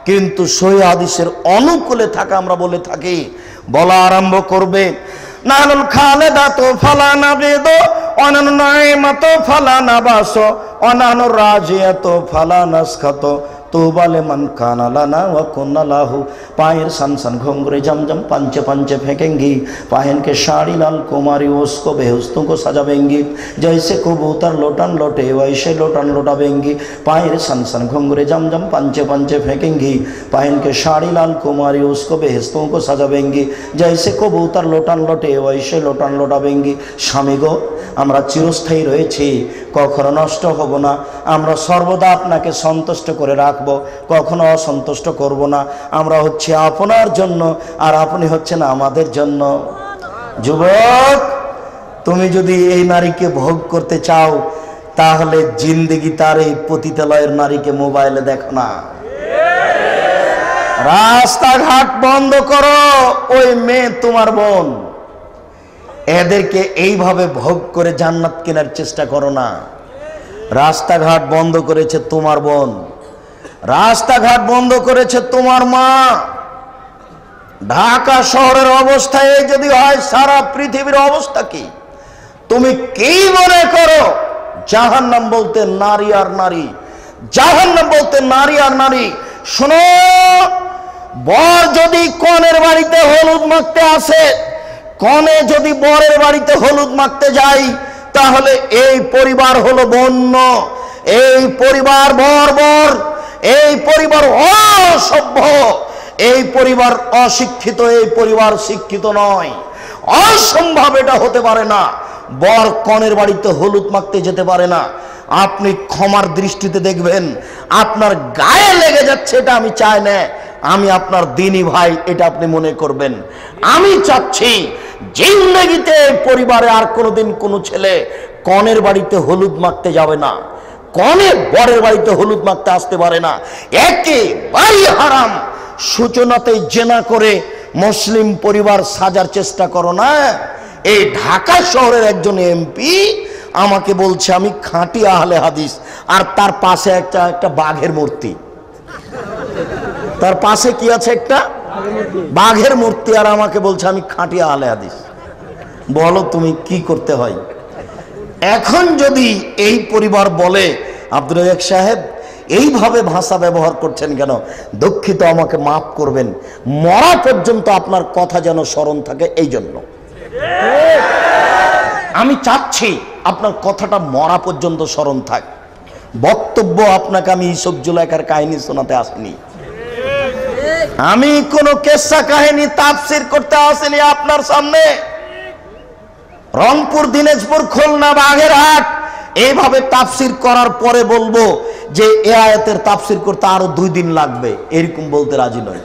কিন্তু সহিহ হাদিসের অনুকূলে থাকা আমরা বলে থাকি। বলা আরম্ভ করবে, নানুল খালেদাতু ফালানা বেদো অনান নাইমাতু ফালানা বাসো অনান রাজিয়াতু ফালানাসখাতো তোবালে মান কানা লানা ওয়া কুন্না লাহু। पायर सन सन घुंघरे जम जम पंचे पंचे फेंकेंगी, पायन के साड़ी लाल कुमारी उसको बेहुस्तों को सजावेंगी, जैसे कबूतर लोटन लोटे वैसे लोटन लोटावेंगी। पायर सन सन घुंघरे जम जम पंचे पंचे फेंकेंगी, पायन के साड़ी लाल कुमारी उसको बेहुस्तों को सजावेंगी, जैसे कबूतर लोटन लोटे वैसे लोटन लोटावेंगी। স্বামী গো, আমরা চিরস্থায়ী রয়েছি, কখনো নষ্ট হব না। আমরা সর্বদা আপনাকে সন্তুষ্ট করে রাখব, কখনো অসন্তুষ্ট করব না। আমরা হচ্ছে আপনার জন্য, আর আপনি হচ্ছেন আমাদের জন্য। যুবক, তুমি যদি এই নারীকে ভোগ করতে চাও, তাহলে জিন্দেগি তার এই পতিতালয়ের নারীকে মোবাইলে দেখো না। রাস্তাঘাট বন্ধ করো, ওই মেয়ে তোমার বোন, এদেরকে এইভাবে ভোগ করে জান্নাত কেনার চেষ্টা করো না। রাস্তাঘাট বন্ধ করেছে তোমার বোন, রাস্তাঘাট বন্ধ করেছে তোমার মা। ঢাকা শহরের অবস্থা এই যদি হয়, সারা পৃথিবীর অবস্থা কি? তুমি কি মনে করো জাহান্নাম বলতে নারী আর নারী, জাহান্নাম বলতে নারী আর নারী? শোনো, বর যদি কনের বাড়িতে হলুদ মাখতে আসে, কনে যদি বরের বাড়িতে হলুদ মাখতে যায়, তাহলে এই পরিবার হলো বন্য, এই পরিবার বর্বর, এই পরিবার অসভ্য, এই পরিবার অশিক্ষিত, এই পরিবার শিক্ষিত নয়। অসম্ভব, এটা হতে পারে না। বর কনের বাড়িতে হলুদ মাখতে যেতে পারে না। আপনি ক্ষমার দৃষ্টিতে দেখবেন, আপনার গায়ে লেগে যাচ্ছে, এটা আমি চাই না। আমি আপনার দিনী ভাই, এটা আপনি মনে করবেন। আমি চাচ্ছি জিন্দেগিতে পরিবারে আর কোনোদিন কোনো ছেলে কনের বাড়িতে হলুদ মাখতে যাবে না, কনে বরের বাড়িতে হলুদ মাখতে আসতে পারে না। একেবারেই হারাম। সূচনাতে জেনা করে মুসলিম পরিবার সাজার চেষ্টা করো না। এই ঢাকা শহরের একজন এমপি আমাকে বলছে আমি খাঁটি আহলে হাদিস, আর তার পাশে একটা বাঘের মূর্তি। তার পাশে কি আছে? একটা বাঘের মূর্তি, আর আমাকে বলছে আমি খাঁটি আহলে হাদিস। বলো তুমি কি করতে হয়? এখন যদি এই পরিবার বলে আব্দুর রাজ্জাক সাহেব এইভাবে ভাষা ব্যবহার করছেন কেন, দুঃখিত, আমাকে মাফ করবেন, মরা পর্যন্ত আপনার কথা যেন স্মরণ থাকে, এই জন্য আমি চাচ্ছি আপনার কথাটা মরা পর্যন্ত স্মরণ থাক। বক্তব্য আপনাকে আমি ইউসুফ জুলাইখার কাহিনী শোনাতে আসিনি, আমি কোন কেসা কাহিনী তাফসীর করতে আসিনি আপনার সামনে। রংপুর, দিনাজপুর, খুলনা, বাগেরহাট এইভাবে তাফসীর করার পরে বলবো যে এ আয়াতের তাফসীর করতে আরো 2 দিন লাগবে, এরকম বলতে রাজি নয়।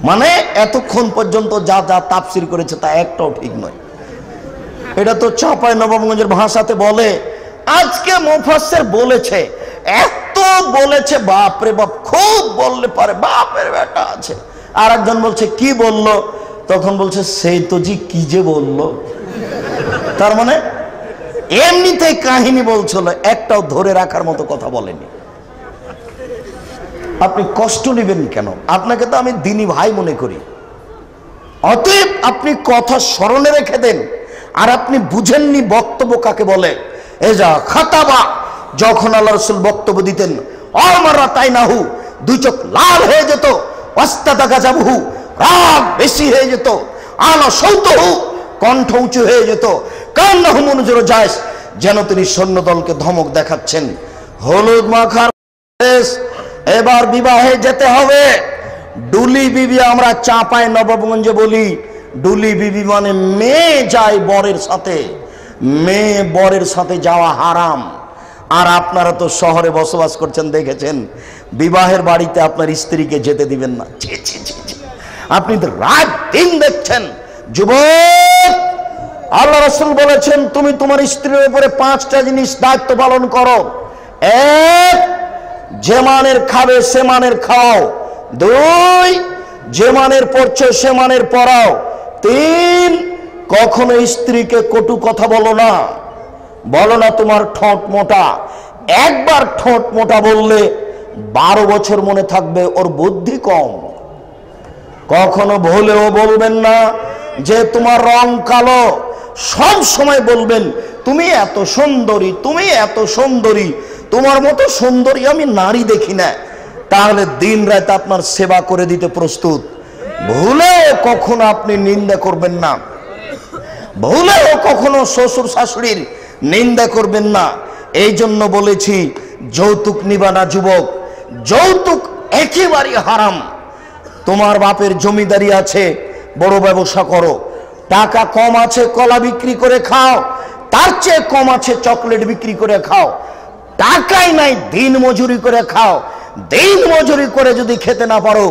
মানে এতক্ষণ পর্যন্ত যা যা তাফসীর করেছে তা একটাও ঠিক নয়। এটা তো চাঁপাইনবাবগঞ্জের ভাষাতে বলে আজকে মুফাসসির বলেছে, এত বলেছে, বাপরে বাপ, খুব বললে পারে, বাপের বেটা আছে। আর একজন বলছে কি বললো, তখন বলছে সেই তো জি কি যে বললো। তার মানে এমনিতেই কাহিনী বলছিল, একটাও ধরে রাখার মতো কথা বলেনি। আপনি কষ্ট নেবেন কেন? আপনাকে তো আমি দিনী ভাই মনে করি। অতএব আপনি কথা স্মরণে রেখে দেন। আর আপনি বুঝেননি বক্তব্য কাকে বলে। এই যা খাতাবা, যখন আল্লাহ রাসূল বক্তব্য দিতেন, অমারা তাই নাহু, 2 চোখ লাল হয়ে যেত, ওয়াস্তাদা গাজাবহু, রাগ বেশি হয়ে যেত, আলা সৌতহু, কণ্ঠ উঁচু হয়ে যেত, কান্নাহু মুনজুর জায়েস, যেন তিনি সৈন্যদলকে ধমক দেখাচ্ছেন। হলুদ মাখার এবার বিবাহে যেতে হবে। ডুলি বিবি আমরা চাঁপাইনবাবগঞ্জে বলি, ডুলি বিবি মানে মেয়ে যায় বরের সাথে, মেয়ে বরের সাথে যাওয়া হারাম। আর আপনারা তো শহরে বসবাস করছেন, দেখেছেন বিবাহের বাড়িতে আপনার স্ত্রীকে যেতে দিবেন না। আপনি তো রাত দিন দেখছেন। যুবক, আল্লাহ রাসূল বলেছেন তুমি তোমার স্ত্রীর উপরে 5টা জিনিস দায়িত্ব পালন করো। 1, যে মানের খাবে সে মানের খাও। 2, যে মানের পড়ছো সে মানের পড়াও। 3, কখনো স্ত্রীকে কটু কথা বলো না, বলো না তোমার ঠোঁট মোটা। একবার ঠোঁট মোটা বললে 12 বছর মনে থাকবে, ওর বুদ্ধি কম। কখনো ভুলেও বলবেন না যে তোমার রং কালো, সব সময় বলবেন তুমি এত সুন্দরী, তুমি এত সুন্দরী, তোমার মতো সুন্দরী আমি নারী দেখি না। তাহলে দিন রাত আপনার সেবা করে দিতে প্রস্তুত। ভুলেও কখনো আপনি নিন্দা করবেন না, ভুলেও কখনো শ্বশুর শাশুড়ির নিন্দা করবেন না। এই জন্য বলেছি যৌতুক নিবা না যুবক, যৌতুক একেবারে হারাম। তোমার বাপের জমিদারি আছে, বড় ব্যবসা করো, টাকা কম আছে কলা বিক্রি করে খাও, তার চেয়ে কম আছে চকলেট বিক্রি করে খাও। টাকাই নাই দিন মজুরি করে খাও, দিন মজুরি করে যদি খেতে না পারো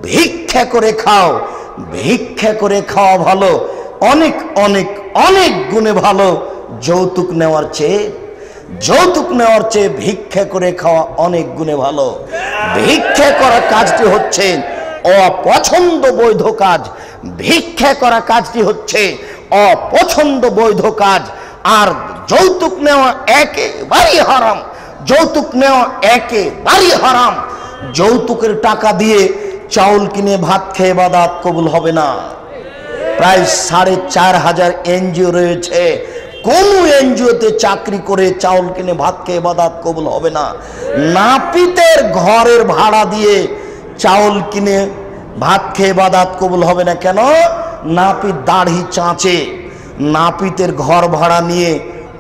ভিক্ষা করে খাও। ভিক্ষা করে খাওয়া ভালো, অনেক অনেক অনেক গুণে ভালো যৌতুক নেওয়ার চেয়ে। যৌতুক নেওয়ার চেয়ে ভিক্ষা করে খাওয়া অনেক গুণে ভালো। ভিক্ষা করা কাজটি হচ্ছে অপছন্দ বৈধ কাজ, ভিক্ষা করা কাজটি হচ্ছে অপছন্দ বৈধ কাজ। আর যৌতুক নেওয়া একেবারেই হারাম, যৌতুক নেওয়া একেবারেই হারাম। যৌতুকের টাকা দিয়ে চাউল কিনে ভাত খেয়ে ইবাদত কবুল হবে না। প্রায় 4,500 এনজিও রয়েছে, কোন এনজিওতে চাকরি করে চাউল কিনে ভাত খেয়ে ইবাদত কবুল হবে না। নাপিতের ঘরের ভাড়া দিয়ে চাউল কিনে ভাত খেয়ে ইবাদত কবুল হবে না। কেন? নাপিত দাড়ি চাঁচে, নাপিতের ঘর ভাড়া নিয়ে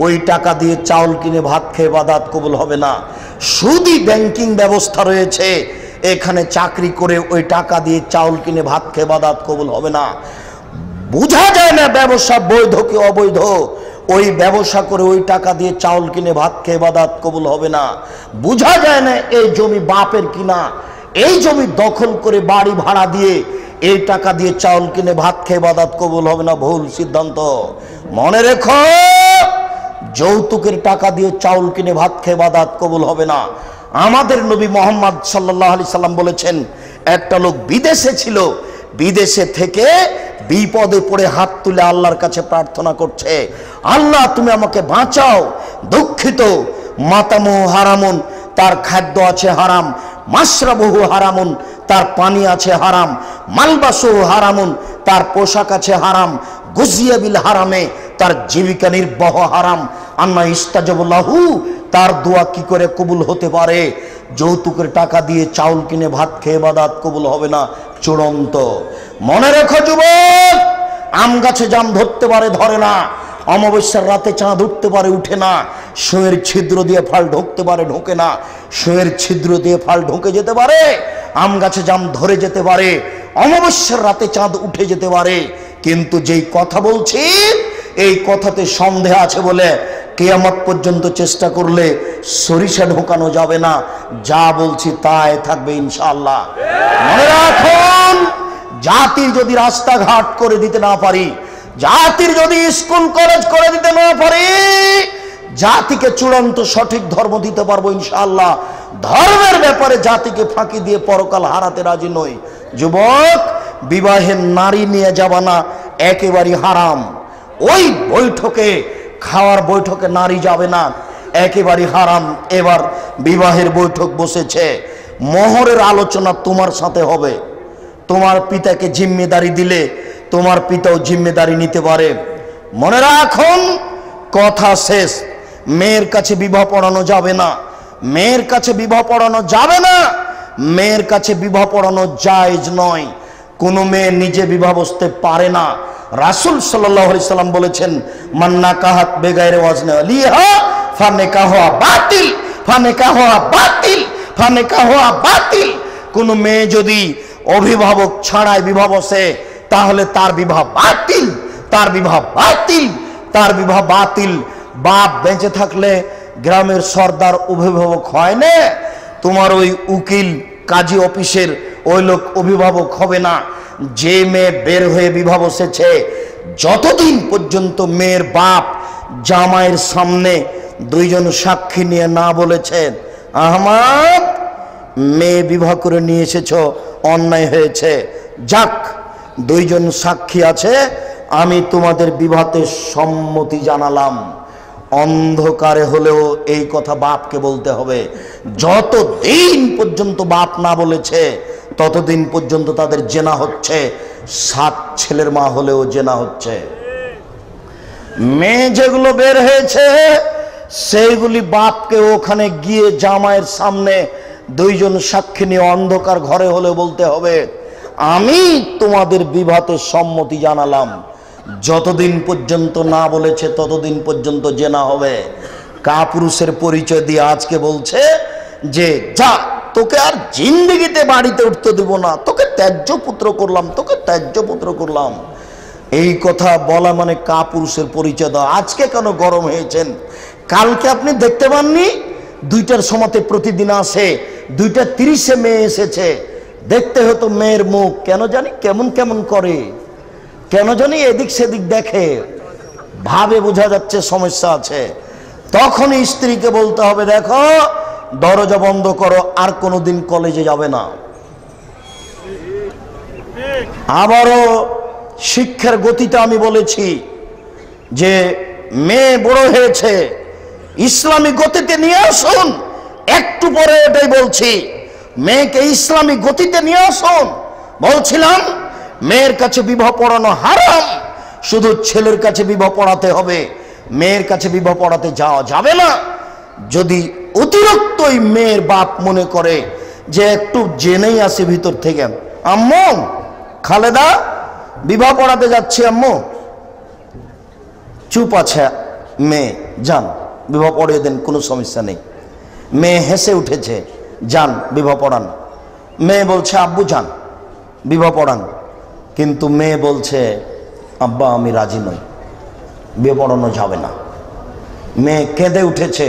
ওই টাকা দিয়ে চাউল কিনে ভাত খেয়ে ইবাদত কবুল হবে না। সুদী ব্যাংকিং ব্যবস্থা রয়েছে, এখানে চাকরি করে ওই টাকা দিয়ে চাউল কিনে ভাত খেয়ে ইবাদত কবুল হবে না। বোঝা যায় না ব্যবসা বৈধ কি অবৈধ। ওই ব্যবসা করে ওই টাকা দিয়ে চাউল কিনে ভাত খেয়ে ইবাদত কবুল হবে না। বোঝা যায় না এই জমি বাপের কিনা, এই জমি দখল করে বাড়ি ভাড়া দিয়ে এই টাকা দিয়ে চাউল কিনে ভাত খেয়ে ইবাদত কবুল হবে না। ভুল সিদ্ধান্ত। মনে রেখো, যৌতুকের টাকা দিয়ে চাউল কিনে ভাত খেয়ে ইবাদত কবুল হবে না। আমাদের নবী মুহাম্মদ সাল্লাল্লাহু আলাইহি সাল্লাম বলেছেন, একটা লোক বিদেশে ছিল, বিদেশে থেকে বিপদে পড়ে হাত তুলে আল্লাহর কাছে প্রার্থনা করছে, আল্লাহ তুমি আমাকে বাঁচাও। দুঃখিত, মাতামুহু হারামুন, তার খাদ্য আছে হারাম, মাশরাবুহু হারামুন, তার পানি আছে হারাম, মালবাসুহু হারামুন, তার পোশাক আছে হারাম, গুজিয়া বিল হারামে, তার জীবিকা নির্বাহ হারাম। আন্না ইস্তাজাবু লাহু, তার দোয়া কি করে কবুল হতে পারে? যৌতুকের টাকা দিয়ে চাউল কিনে ভাত খেয়ে ইবাদত কবুল হবে না, চূড়ান্ত। মনে রেখো যুবক, আম গাছে জাম ধরতে পারে, ধরে না। অমাবস্যার রাতে চাঁদ উঠতে পারে, উঠে না। সুঁয়ের ছিদ্র দিয়ে ফাল ঢুকতে পারে, ঢোকে না। সুঁয়ের ছিদ্র দিয়ে ফাল ঢুকে যেতে পারে, আম গাছে জাম ধরে যেতে পারে, অমাবস্যার রাতে চাঁদ উঠে যেতে পারে। কিন্তু যেই কথা বলছি, এই কথাতে সন্দেহ আছে বলে কিয়ামত পর্যন্ত চেষ্টা করলে সরিষা ঢোকানো যাবে না। যা বলছি তাই থাকবে ইনশাআল্লাহ। মনে রাখুন, জাতির যদি রাস্তাঘাট করে দিতে না পারি, জাতির যদি স্কুল কলেজ করে দিতে না পারি, জাতিকে চূড়ান্ত সঠিক ধর্ম দিতে পারবো ইনশাআল্লাহ। ধর্মের ব্যাপারে জাতিকে ফাঁকি দিয়ে পরকাল হারাতে রাজি নই। যুবক, বিবাহের নারী নিয়ে যাবা না, একেবারে হারাম। ওই বৈঠকে, খাওয়ার বৈঠকে নারী যাবে না, একেবারে হারাম। এবার বিবাহের বৈঠক বসেছে, মোহরের আলোচনা তোমার সাথে হবে। তোমার পিতাকে জিম্মেদারি দিলে তোমার পিতাও জিম্মেদারি নিতে পারে। মনে রাখুন, কথা শেষ। মেয়ের কাছে বিবাহ পড়ানো যাবে না, মেয়ের কাছে বিবাহ পড়ানো যাবে না, মেয়ের কাছে বিবাহ পড়ানো জায়েজ নয়। কোনো মেয়ে নিজে বিবাহ বসতে পারে না। রাসূল সাল্লাল্লাহু আলাইহি সাল্লাম বলেছেন, মান নাকাহাত বেগাইরে ওয়াজনে লিহা ফানিকাহুহা বাতিল, ফানিকাহুহা বাতিল, ফানিকাহুহা বাতিল। কোন মেয়ে যদি অভিভাবক ছাড়াই বিবাহ বসে, তাহলে তার বিবাহ বাতিল, তার বিবাহ বাতিল, তার বিবাহ বাতিল। বাপ বেঁচে থাকলে গ্রামের সর্দার অভিভাবক হয় না, তোমার ওই উকিল কাজী অফিসের ওই লোক অভিভাবক হবে না। যে মেয়ে বের হয়ে বিবাহ বসেছে, যতদিন পর্যন্ত মেয়ের বাপ জামাইয়ের সামনে দুইজন সাক্ষী নিয়ে না বলেছেন, আহমদ মেয়ে বিবাহ করে নিয়ে এসেছ, অন্যায় হয়েছে, যাক দুইজন সাক্ষী আছে, আমি তোমাদের বিবাহতে সম্মতি জানালাম। অন্ধকারে হলেও এই কথা বাপকে বলতে হবে। যতদিন পর্যন্ত বাপ না বলেছে, ততদিন পর্যন্ত তাদের জেনা হচ্ছে। 7 ছেলের মা হলেও জেনা হচ্ছে। মেয়ে যেগুলো বের হয়েছে, সেইগুলি বাপকে ওখানে গিয়ে জামাইয়ের সামনে দুইজন সাক্ষী নিয়ে অন্ধকার ঘরে হলে বলতে হবে, আমি তোমাদের বিবাহতে সম্মতি জানালাম। যতদিন পর্যন্ত না বলেছে, ততদিন পর্যন্ত জেনা হবে। কাপুরুষের পরিচয় দিয়ে আজকে বলছে যে যা, তোকে আর জিন্দেগিতে বাড়িতে উঠতে দেব না, তোকে ত্যায্য পুত্র করলাম, তোকে ত্যায্য পুত্র করলাম। এই কথা বলা মানে কাপুরুষের পরিচয় দেওয়া। আজকে কেন গরম হয়েছেন? কালকে আপনি দেখতে পাননি? 2টার সময়তে প্রতিদিন আসে, 2:30 মেয়ে এসেছে। দেখতে হতো মেয়ের মুখ, কেন জানি কেমন কেমন করে, কেন জানি এদিক সেদিক দেখে, ভাবে বোঝা যাচ্ছে সমস্যা আছে। তখনই স্ত্রীকে বলতে হবে, দেখো দরজা বন্ধ করো, আর কোনোদিন কলেজে যাবে না। আবারও শিক্ষার গতিতে আমি বলেছি যে মেয়ে বড় হয়েছে, ইসলামী গতিতে নিয়ে আসুন। একটু পরে এটাই বলছি, মেয়েকে ইসলামী গতিতে নিয়ে আসুন। বলছিলাম মেয়ের কাছে বিবাহ পড়ানো হারাম, শুধু ছেলের কাছে বিবাহ পড়াতে হবে, মেয়ের কাছে বিবাহ পড়াতে যাওয়া যাবে না। যদি অতিরিক্তই মেয়ের বাপ মনে করে যে একটু জেনেই আসে ভিতর থেকে, আম্মু খালেদা বিবাহ পড়াতে যাচ্ছে, আম্মু চুপ আছে, মেয়ে যান বিবাহ পড়িয়ে দেন, কোনো সমস্যা নেই। মেয়ে হেসে উঠেছে, যান বিবাহ পড়ান। মেয়ে বলছে আব্বু যান বিবাহ পড়ান, কিন্তু মেয়ে বলছে আব্বা আমি রাজি নই, বিয়ে পড়ানো যাবে না। মেয়ে কেঁদে উঠেছে,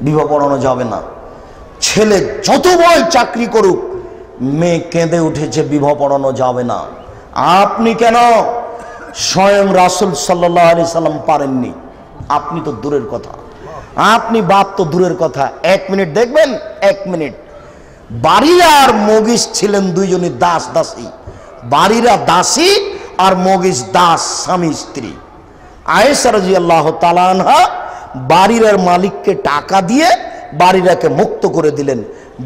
বিবাহ পড়ানো যাবে না। ছেলে যত বড় চাকরি করুক, মেয়ে কেঁদে উঠেছে, বিবাহ পড়ানো যাবে না। আপনি কেন? স্বয়ং রাসূল সাল্লাল্লাহু আলাইহি সাল্লাম পারেননি, আপনি তো দূরের কথা, আপনি বাপ তো দূরের কথা। 1 মিনিট দেখবেন, 1 মিনিট। বাড়ি আর মগিস ছিলেন দুইজনই দাস দাসী, বাড়িরা দাসী আর মগিজ দাস, স্বামী স্ত্রী। আয়েশা রাদিয়াল্লাহু তাআলা আনহা বাড়ির মালিককে টাকা দিয়ে বাড়িরাকে মুক্ত করে দিলেন।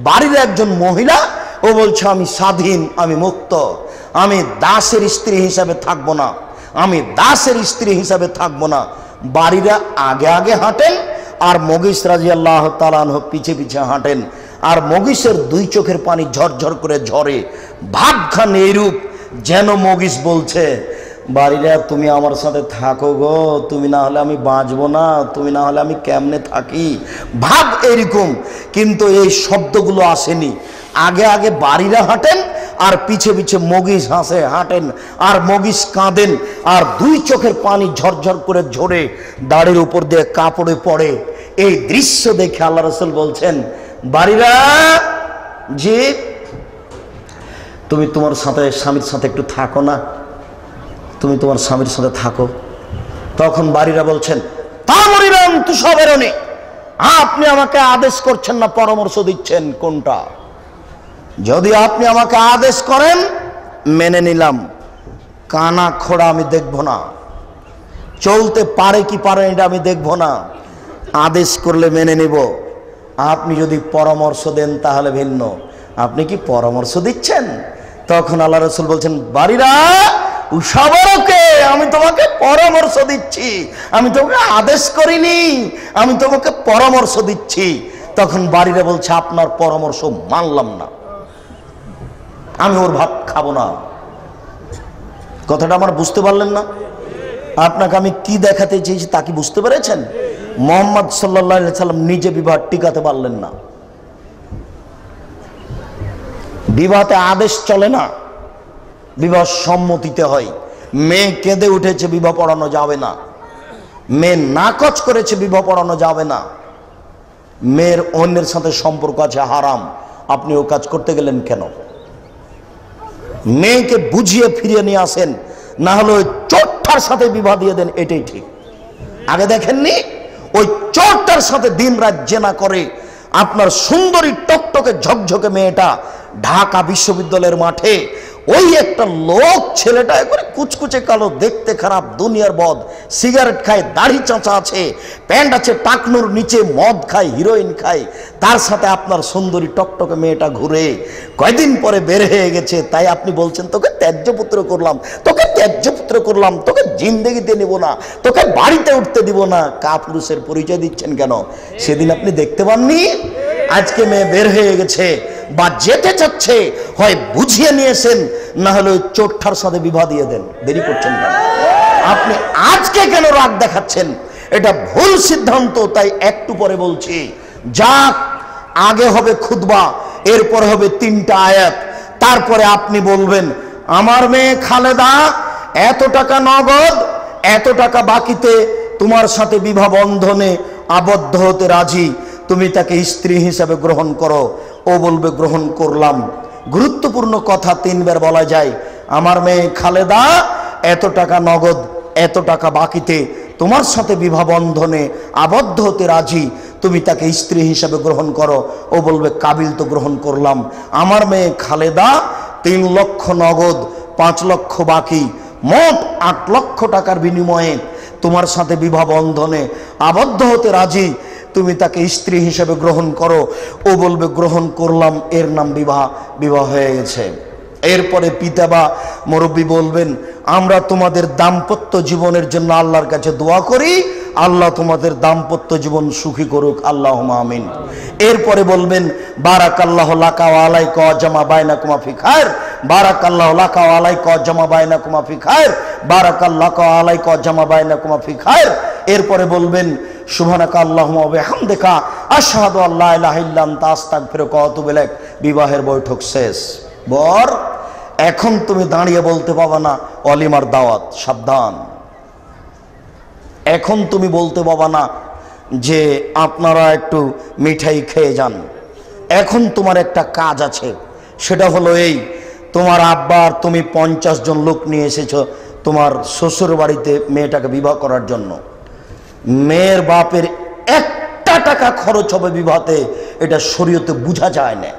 বাড়ির একজন মহিলা, ও বলছে আমি স্বাধীন, আমি মুক্ত, আমি দাসের স্ত্রী হিসাবে থাকবো না, আমি দাসের স্ত্রী হিসাবে থাকবো না। বাড়িরা আগে আগে হাঁটেন আর মগিজ রাদিয়াল্লাহু তাআলা আনহু পিছে পিছে হাঁটেন। আর মগিজের দুই চোখের পানি ঝরঝর করে ঝরে। ভাবখান এইরূপ যেন মগিজ বলছে, বাড়িরা তুমি আমার সাথে থাকো গো, তুমি না হলে আমি বাঁচবো না, তুমি না হলে আমি কেমনে থাকি, ভাব এরকম। কিন্তু এই শব্দগুলো আসেনি। আগে আগে বাড়িরা হাঁটেন আর পিছে পিছে মগিজ হাঁটেন আর মগিজ কাঁদেন আর দুই চোখের পানি ঝরঝর করে ঝরে দাড়ির উপর দিয়ে কাপড়ে পড়ে। এই দৃশ্য দেখে আল্লাহ রাসূল বলছেন, বাড়িরা জি তুমি তোমার সাথে স্বামীর সাথে একটু থাকো না, তুমি তোমার স্বামীর সাথে থাকো। তখন বাড়িরা বলছেন, তা মরিরাম তু সবেরনি, আপনি আমাকে আদেশ করছেন না পরামর্শ দিচ্ছেন কোনটা? যদি আপনি আমাকে আদেশ করেন মেনে নিলাম, কানা খোড়া আমি দেখব না, চলতে পারে কি পারে এটা আমি দেখব না, আদেশ করলে মেনে নিব। আপনি যদি পরামর্শ দেন তাহলে ভিন্ন। আপনি কি পরামর্শ দিচ্ছেন? তখন আল্লাহ রাসূল বলছেন, বাড়িরা উসাবরকে আমি তোমাকে পরামর্শ দিচ্ছি, আমি তোমাকে আদেশ করিনি, আমি তোমাকে পরামর্শ দিচ্ছি। তখন বাড়িরা বলছে, আপনার পরামর্শ মানলাম না, আমি ওর ভাত খাবো না। কথাটা আমার বুঝতে পারলেন না? আপনাকে আমি কি দেখাতে চেয়েছি তা কি বুঝতে পেরেছেন? মুহাম্মদ সাল্লাল্লাহু আলাইহি সাল্লাম নিজে বিবাহ টিকাতে পারলেন না। বিবাহতে আদেশ চলে না, বিবাহ সম্মতিতে হয়। মেয়ে কেঁদে উঠেছে, বিবাহ পড়ানো যাবে না। মেয়ে নাকচ করেছে, বিবাহ পড়ানো যাবে না। মেয়ের অন্যের সাথে সম্পর্ক আছে, হারাম, আপনি ও কাজ করতে গেলেন কেন? মেয়েকে বুঝিয়ে ফিরিয়ে নিয়ে আসেন, না হলে ওই চোরটার সাথে বিবাহ দিয়ে দেন, এটাই ঠিক। আগে দেখেননি ওই চোরটার সাথে দিন রাত জেনা করে আপনার সুন্দরী টকটকে ঝকঝকে মেয়েটা ঢাকা বিশ্ববিদ্যালয়ের মাঠে, ওই একটা লোক ছেলেটা একবারে কুচকুচে কালো, দেখতে খারাপ, দুনিয়ার বদ, সিগারেট খায়, দাড়ি চাঁচা আছে, প্যান্ট আছে টাকনুর নিচে, মদ খায়, হিরোইন খায়, তার সাথে আপনার সুন্দরী টকটকে মেয়েটা ঘুরে কয়দিন পরে বের হয়ে গেছে। তাই আপনি বলছেন তোকে ত্যায্যপুত্র করলাম, তোকে ত্যায্যপুত্র করলাম, তোকে জিন্দেগিতে নিব না, তোকে বাড়িতে উঠতে দিব না। কাপুরুষের পরিচয় দিচ্ছেন কেন? সেদিন আপনি দেখতে পাননি? আজকে মেয়ে বের হয়ে গেছে বা যেতে চাচ্ছে, হয় বুঝিয়ে নিয়েছেন, না হলে ওই চোরটার সাথে বিবাহ দিয়ে দেন। দেরি করছেন কেন? আপনি আজকে কেন রাগ দেখাচ্ছেন? এটা ভুল সিদ্ধান্ত। তাই একটু পরে বলছি, যাক আগে হবে খুতবা, এরপর হবে 3টা আয়াত, তারপরে আপনি বলবেন আমার মেয়ে খালেদা এত টাকা নগদ, এত টাকা বাকিতে তোমার সাথে বিবাহ বন্ধনে আবদ্ধ হতে রাজি, তুমি তাকে স্ত্রী হিসেবে গ্রহণ করো। ও বলবে গ্রহণ করলাম। গুরুত্বপূর্ণ কথা 3বার বলা যায়, আমার মেয়ে খালেদা এত টাকা নগদ, এত টাকা বাকিতে তোমার সাথে বিবাহ বন্ধনে আবদ্ধ হতে রাজি, তুমি তাকে স্ত্রী হিসেবে গ্রহণ করো। ও বলবে কাবিল, তো গ্রহণ করলাম। আমার মেয়ে খালেদা 3 লক্ষ নগদ, 5 লক্ষ বাকি, মোট 8 লক্ষ টাকার বিনিময়ে তোমার সাথে বিবাহ বন্ধনে আবদ্ধ হতে রাজি, তুমি তাকে স্ত্রী হিসেবে গ্রহণ করো। ও বলবে গ্রহণ করলাম, এর নাম বিবাহ। বিবাহ হয়ে গেছে। এরপরে পিতা বা মুরব্বী বলবেন, আমরা তোমাদের দাম্পত্য জীবনের জন্য আল্লাহর কাছে দোয়া করি, আল্লাহ তোমাদের দাম্পত্য জীবন সুখী করুক, আল্লাহুম্মা আমিন। এরপরে বলবেন, বারাকাল্লাহু লাকা ওয়া আলাইকা ওয়া জামা বাইনাকুমা ফি খায়র, বারাকাল্লাহু লাকা ওয়া আলাইকা ওয়া জামা বাইনাকুমা ফি খায়র, বারাকাল্লাহু ওয়া আলাইকা ওয়া জামা বাইনাকুমা ফি খায়র। এরপরে বলবেন, সুবহানাকা আল্লাহুম্মা ওয়া বিহামদিকা আশহাদু আল্লা ইলাহা ইল্লা আনতা আস্তাগফিরুকা ওয়া আতুবু ইলাইক। বিবাহের বৈঠক শেষ। বর এখন তুমি দাঁড়িয়ে বলতে পাবা না অলিমার দাওয়াত, সাবধান। এখন তুমি বলতে পাবা না যে আপনারা একটু মিঠাই খেয়ে যান। এখন তোমার একটা কাজ আছে, সেটা হলো এই, তোমার আব্বা আর তুমি 50 জন লোক নিয়ে এসেছো তোমার শ্বশুর বাড়িতে মেয়েটাকে বিবাহ করার জন্য। মেয়ের বাপের 1টা টাকা খরচ হবে বিবাহতে, এটা শরীয়তে বোঝা যায় না।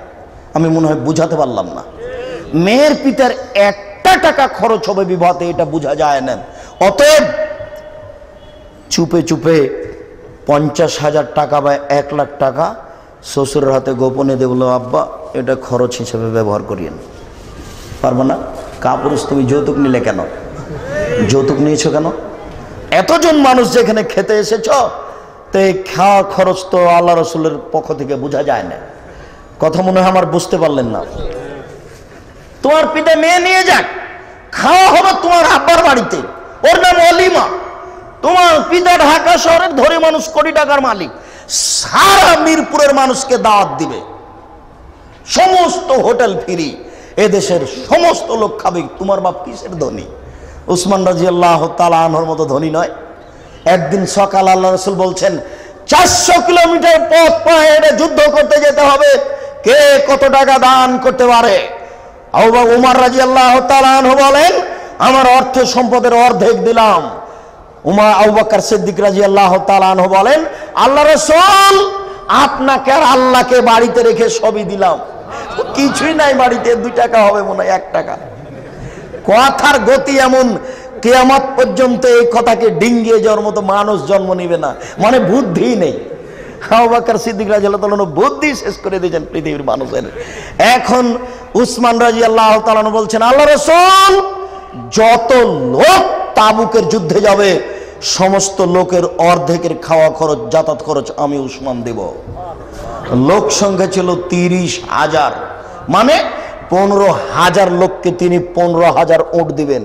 আমি মনে হয় বুঝাতে পারলাম না। মেয়ের পিতার 1টা টাকা খরচ হবে বিবাহতে এটা বোঝা যায় না। অতএব চুপে চুপে 50,000 টাকা বা 1 লাখ টাকা শ্বশুরের হাতে গোপনে দিয়ে বললো, আব্বা এটা খরচ হিসেবে ব্যবহার করিয়েন। পারবো না? কাপুরুষ তুমি যৌতুক নিলে কেন? যৌতুক নিয়েছো কেন? এতজন মানুষ যেখানে খেতে এসেছ, তো এই খাওয়া খরচ তো আল্লাহ রসুলের পক্ষ থেকে বোঝা যায় না। কথা মনে হয় আমার বুঝতে পারলেন না। তোমার পিতা মেয়ে নিয়ে যাক, খাওয়া হবে তোমার আব্বার বাড়িতে, ওর নাম অলিমা। তোমার পিতা ঢাকা শহরের ধনী মানুষ, কোটি টাকার মালিক, সারা মিরপুরের মানুষকে দাওয়াত দিবে, সমস্ত হোটেল ফ্রি, এদেশের সমস্ত লোক খাবে। তোমার বাপ কিসের ধনী? উসমান রাদিয়াল্লাহু তাআলা আনহুর মতো ধনী নয়। একদিন সকাল আল্লাহ রাসূল বলছেন 400 কিলোমিটার পথ পায়ে হেঁটে যুদ্ধ করতে যেতে হবে, কে কত টাকা দান করতে পারে? উমর রাদিয়াল্লাহু তাআলা আনহু বলেন, আমার অর্থ সম্পদের অর্ধেক দিলাম। আবু বকর সিদ্দিক রাদিয়াল্লাহু তাআলা আনহু বলেন, আল্লাহ রাসূল আপনাকে আর আল্লাহকে বাড়িতে রেখে সবই দিলাম, কিছুই নাই বাড়িতে, 2 টাকা হবে মনে হয়, 1 টাকা। কথার গতি এমন, কিয়ামত পর্যন্ত এই কথাকে ডিঙ্গিয়ে যাওয়ার মতো মানুষ জন্ম নিবে না, মানে বুদ্ধি নেই। আবু বকর সিদ্দিক রাদিয়াল্লাহু তাআলা আনহু বুদ্ধি শেষ করে দিয়েছেন পৃথিবীর মানুষের। এখন উসমান রাদিয়াল্লাহু তাআলা আনহু বলছেন, আল্লাহ রাসূল যত লোক তাবুকের যুদ্ধে যাবে সমস্ত লোকের অর্ধেকের খাওয়া খরচ, যাতায়াত খরচ আমি উসমান দেব। লোক সংখ্যা ছিল 30,000, মানে 15,000 লোককে তিনি 15,000 উট দিবেন।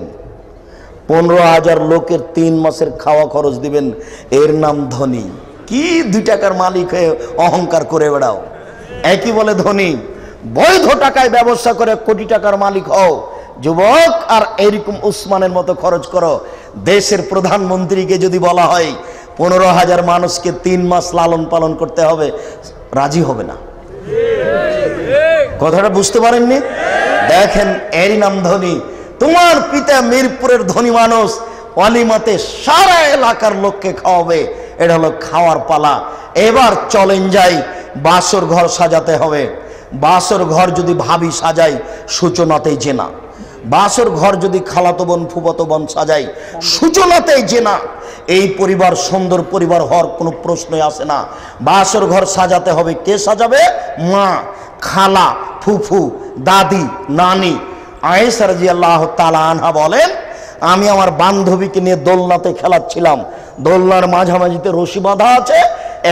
15,000 লোকের 3 মাসের খাওয়া খরচ দিবেন। এর নাম ধনী? কি 2 টাকার মালিক হয়ে অহংকার করে বেড়াও? একই বলে ধনী? বৈধ টাকায় ব্যবসা করে কোটি টাকার মালিক হও যুবক, আর এইরকম উসমানের মতো খরচ করো। দেশের প্রধানমন্ত্রীকে যদি বলা হয় 15,000 মানুষকে 3 মাস লালন পালন করতে হবে, রাজি হবে না। কথাটা বুঝতে পারেননি? দেখেন, এরই নাম ধনী। তোমার পিতা মিরপুরের ধনী মানুষ, ওয়ালিমাতে সারা এলাকার লোককে খাওয়াবে, এটা হলো খাওয়ার পালা। এবার চলেন যাই, বাসর ঘর সাজাতে হবে। বাসর ঘর যদি ভাবি সাজাই, সূচনাতেই জেনা। বাসর ঘর যদি খালাতো বোন ফুফাতো বোন সাজাই, সূচনাতেই জেনা। এই পরিবার সুন্দর পরিবার হওয়ার কোনো প্রশ্নই আসে না। বাসর ঘর সাজাতে হবে, কে সাজাবে? মা, খালা, ফুফু, দাদি, নানি। আয়েশা রাদিয়াল্লাহু তাআলা আনহা বলেন, আমি আমার বান্ধবীকে নিয়ে দোলনাতে খেলাচ্ছিলাম। দোলনার মাঝামাঝিতে রশি বাঁধা আছে,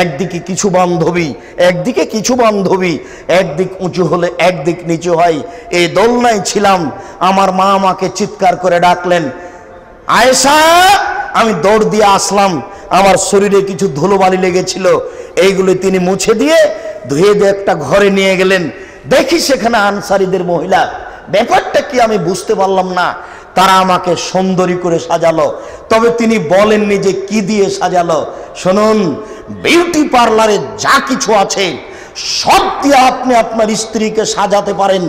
একদিকে কিছু বান্ধবী, একদিকে কিছু বান্ধবী, একদিক উঁচু হলে একদিক নিচু হয়। এই দোলনায় ছিলাম। আমার মা আমাকে চিৎকার করে ডাকলেন, আয়েশা। আমি দৌড় দিয়ে আসলাম। আমার শরীরে কিছু ধুলোবালি লেগেছিল, এইগুলো তিনি মুছে দিয়ে ধুয়ে দিয়ে একটা ঘরে নিয়ে গেলেন। দেখি সেখানে আনসারীদের মহিলা। ব্যাপারটা কি আমি বুঝতে পারলাম না। তারা আমাকে সুন্দরী করে সাজালো, তবে তিনি বলেননি যে কি দিয়ে সাজালো। শুনুন, বিউটি পার্লারে যা কিছু আছে সব দিয়ে আপনি আপনার স্ত্রীকে সাজাতে পারেন।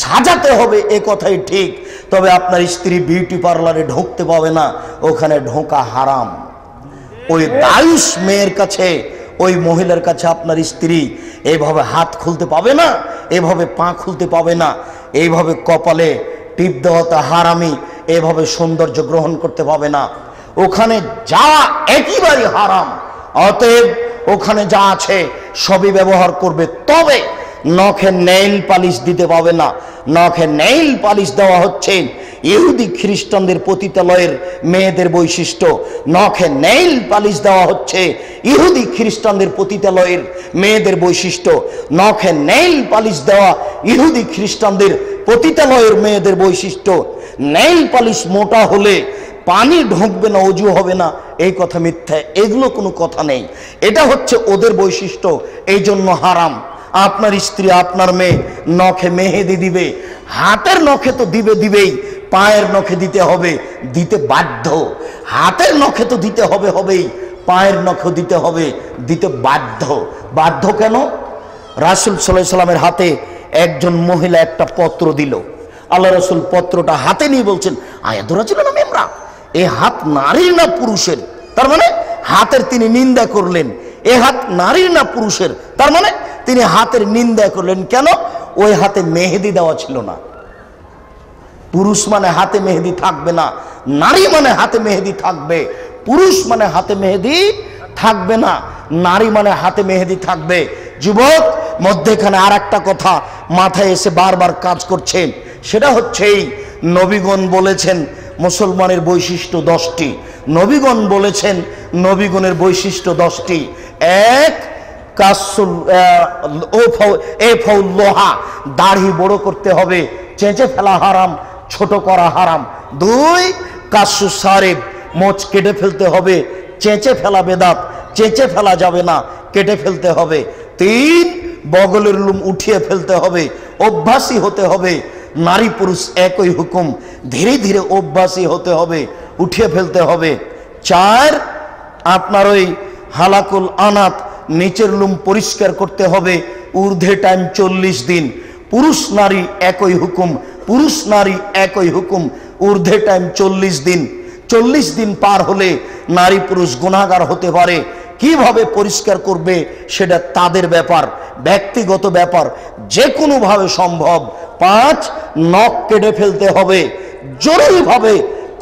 সাজাতে হবে এ কথাই ঠিক, তবে আপনার স্ত্রী বিউটি পার্লারে ঢুকতে পাবে না, ওখানে ঢোকা হারাম। ওই দায়ুস মেয়ের কাছে, ওই মহিলার কাছে আপনার স্ত্রী এইভাবে হাত খুলতে পাবে না, এভাবে পা খুলতে পাবে না, এইভাবে কপালে টিপ দেওয়াতে হারামি, এভাবে সৌন্দর্য গ্রহণ করতে পাবে না। ওখানে যা একেবারে হারাম। অতএব ওখানে যা আছে সবই ব্যবহার করবে, তবে নখে নেইল পালিশ দিতে পাবে না। নখে নেইল পালিশ দেওয়া হচ্ছে ইহুদি খ্রিস্টানদের পতিতালয়ের মেয়েদের বৈশিষ্ট্য। নখে নেইল পালিশ দেওয়া হচ্ছে ইহুদি খ্রিস্টানদের পতিতালয়ের মেয়েদের বৈশিষ্ট্য। নখে নেইল পালিশ দেওয়া ইহুদি খ্রিস্টানদের পতিতালয়ের মেয়েদের বৈশিষ্ট্য। নেইল পালিশ মোটা হলে পানি ঢুকবে না, অজু হবে না, এই কথা মিথ্যা। এগুলো কোনো কথা নেই, এটা হচ্ছে ওদের বৈশিষ্ট্য, এই জন্য হারাম। আপনার স্ত্রী, আপনার মেয়ে নখে মেহেদি দিবে, হাতের নখে তো দিবেই, পায়ের নখে দিতে হবে, দিতে বাধ্য। হাতের নখে তো দিতে হবেই, পায়ের নখে দিতে হবে, দিতে বাধ্য। বাধ্য কেন? রাসূল সাল্লাল্লাহু আলাইহি সাল্লামের হাতে একজন মহিলা একটা পত্র দিল। আল্লাহ রাসূল পত্রটা হাতে নিয়ে বলছেন, আয়াতুরা ছিল না মেমরা, এ হাত নারীর না পুরুষের? তার মানে হাতের তিনি নিন্দা করলেন। এ হাত নারীর না পুরুষের? তার মানে তিনি হাতের নিন্দা করলেন। কেন? ওই হাতে মেহেদি দেওয়া ছিল না। পুরুষ মানে হাতে মেহেদি থাকবে না, নারী মানে হাতে মেহেদি থাকবে। পুরুষ মানে হাতে মেহেদি থাকবে না, নারী মানে হাতে মেহেদি থাকবে। যুবক, মধ্যেখানে আর একটা কথা মাথায় এসে বারবার কাজ করছে, সেটা হচ্ছে এই নবীগণ বলেছেন মুসলমানের বৈশিষ্ট্য 10টি। নবীগণ বলেছেন নবীগণের বৈশিষ্ট্য 10টি। এক, লোহা, দাড়ি বড় করতে হবে, চেঁচে ফেলা হারাম, ছোট করা হারাম। 2, কাসু সারেব, মোচ কেটে ফেলতে হবে, চেঁচে ফেলা বেদাত, চেঁচে ফেলা যাবে না, কেটে ফেলতে হবে। 3, বগলের লুম উঠিয়ে ফেলতে হবে, অভ্যাসী হতে হবে। নারী পুরুষ একই হুকুম, ধীরে ধীরে অভ্যাসী হতে হবে, উঠিয়ে ফেলতে হবে। 4, আপনার ওই হালাকুল আনাত, নিচের লুম পরিষ্কার করতে হবে, ঊর্ধ্বে টাইম 40 দিন। পুরুষ নারী একই হুকুম, পুরুষ নারী একই হুকুম, ঊর্ধ্বে টাইম 40 দিন। 40 দিন পার হলে নারী পুরুষ গুনাহগার হতে পারে। কিভাবে পরিষ্কার করবে সেটা তাদের ব্যাপার, ব্যক্তিগত ব্যাপার, যে কোনোভাবে সম্ভব। 5, নখ কেটে ফেলতে হবে জরুরিভাবে।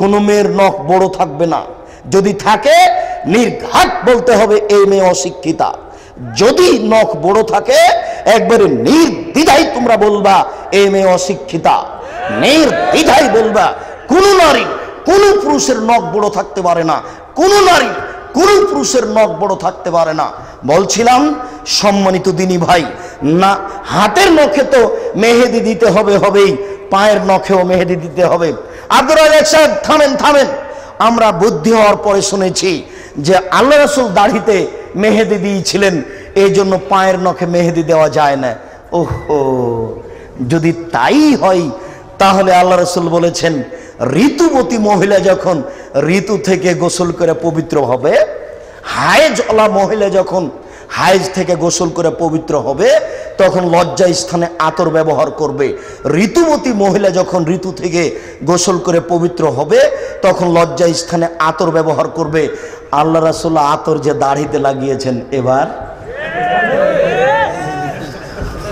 কোনো মেয়ের নখ বড় থাকবে না, যদি থাকে নির্ঘাত বলতে হবে এই মেয়ে অশিক্ষিতা। যদি নখ বড় থাকে একবারে নির্দ্বিধায় তোমরা বলবা এই মেয়ে অশিক্ষিতা, নির্দ্বিধায় বলবা। কোন নারী কোন পুরুষের নখ বড় থাকতে পারে না, কোন নারী কোন পুরুষের নখ বড় থাকতে পারে না। বলছিলাম সম্মানিত দিনী ভাই, না হাতের নখে তো মেহেদি দিতে হবেই, পায়ের নখেও মেহেদি দিতে হবে। আব্দুর রাজ্জাক সাহেব থামেন থামেন, আমরা বুদ্ধি হওয়ার পরে শুনেছি যে আল্লাহ রাসূল দাড়িতে মেহেদি দিয়েছিলেন, এই জন্য পায়ের নখে মেহেদি দেওয়া যায় না। ওহো, যদি তাই হয় তাহলে আল্লাহ রাসূল বলেছেন ঋতুবতী মহিলা যখন ঋতু থেকে গোসল করে পবিত্র হবে, হায়েজওয়ালা মহিলা যখন হায়েজ থেকে গোসল করে পবিত্র হবে, তখন লজ্জা স্থানে আতর ব্যবহার করবে। ঋতুবতী মহিলা যখন ঋতু থেকে গোসল করে পবিত্র হবে, তখন লজ্জা স্থানে আতর ব্যবহার করবে। আল্লাহ রাসূল আতর যে দাড়িতে লাগিয়েছেন, এবার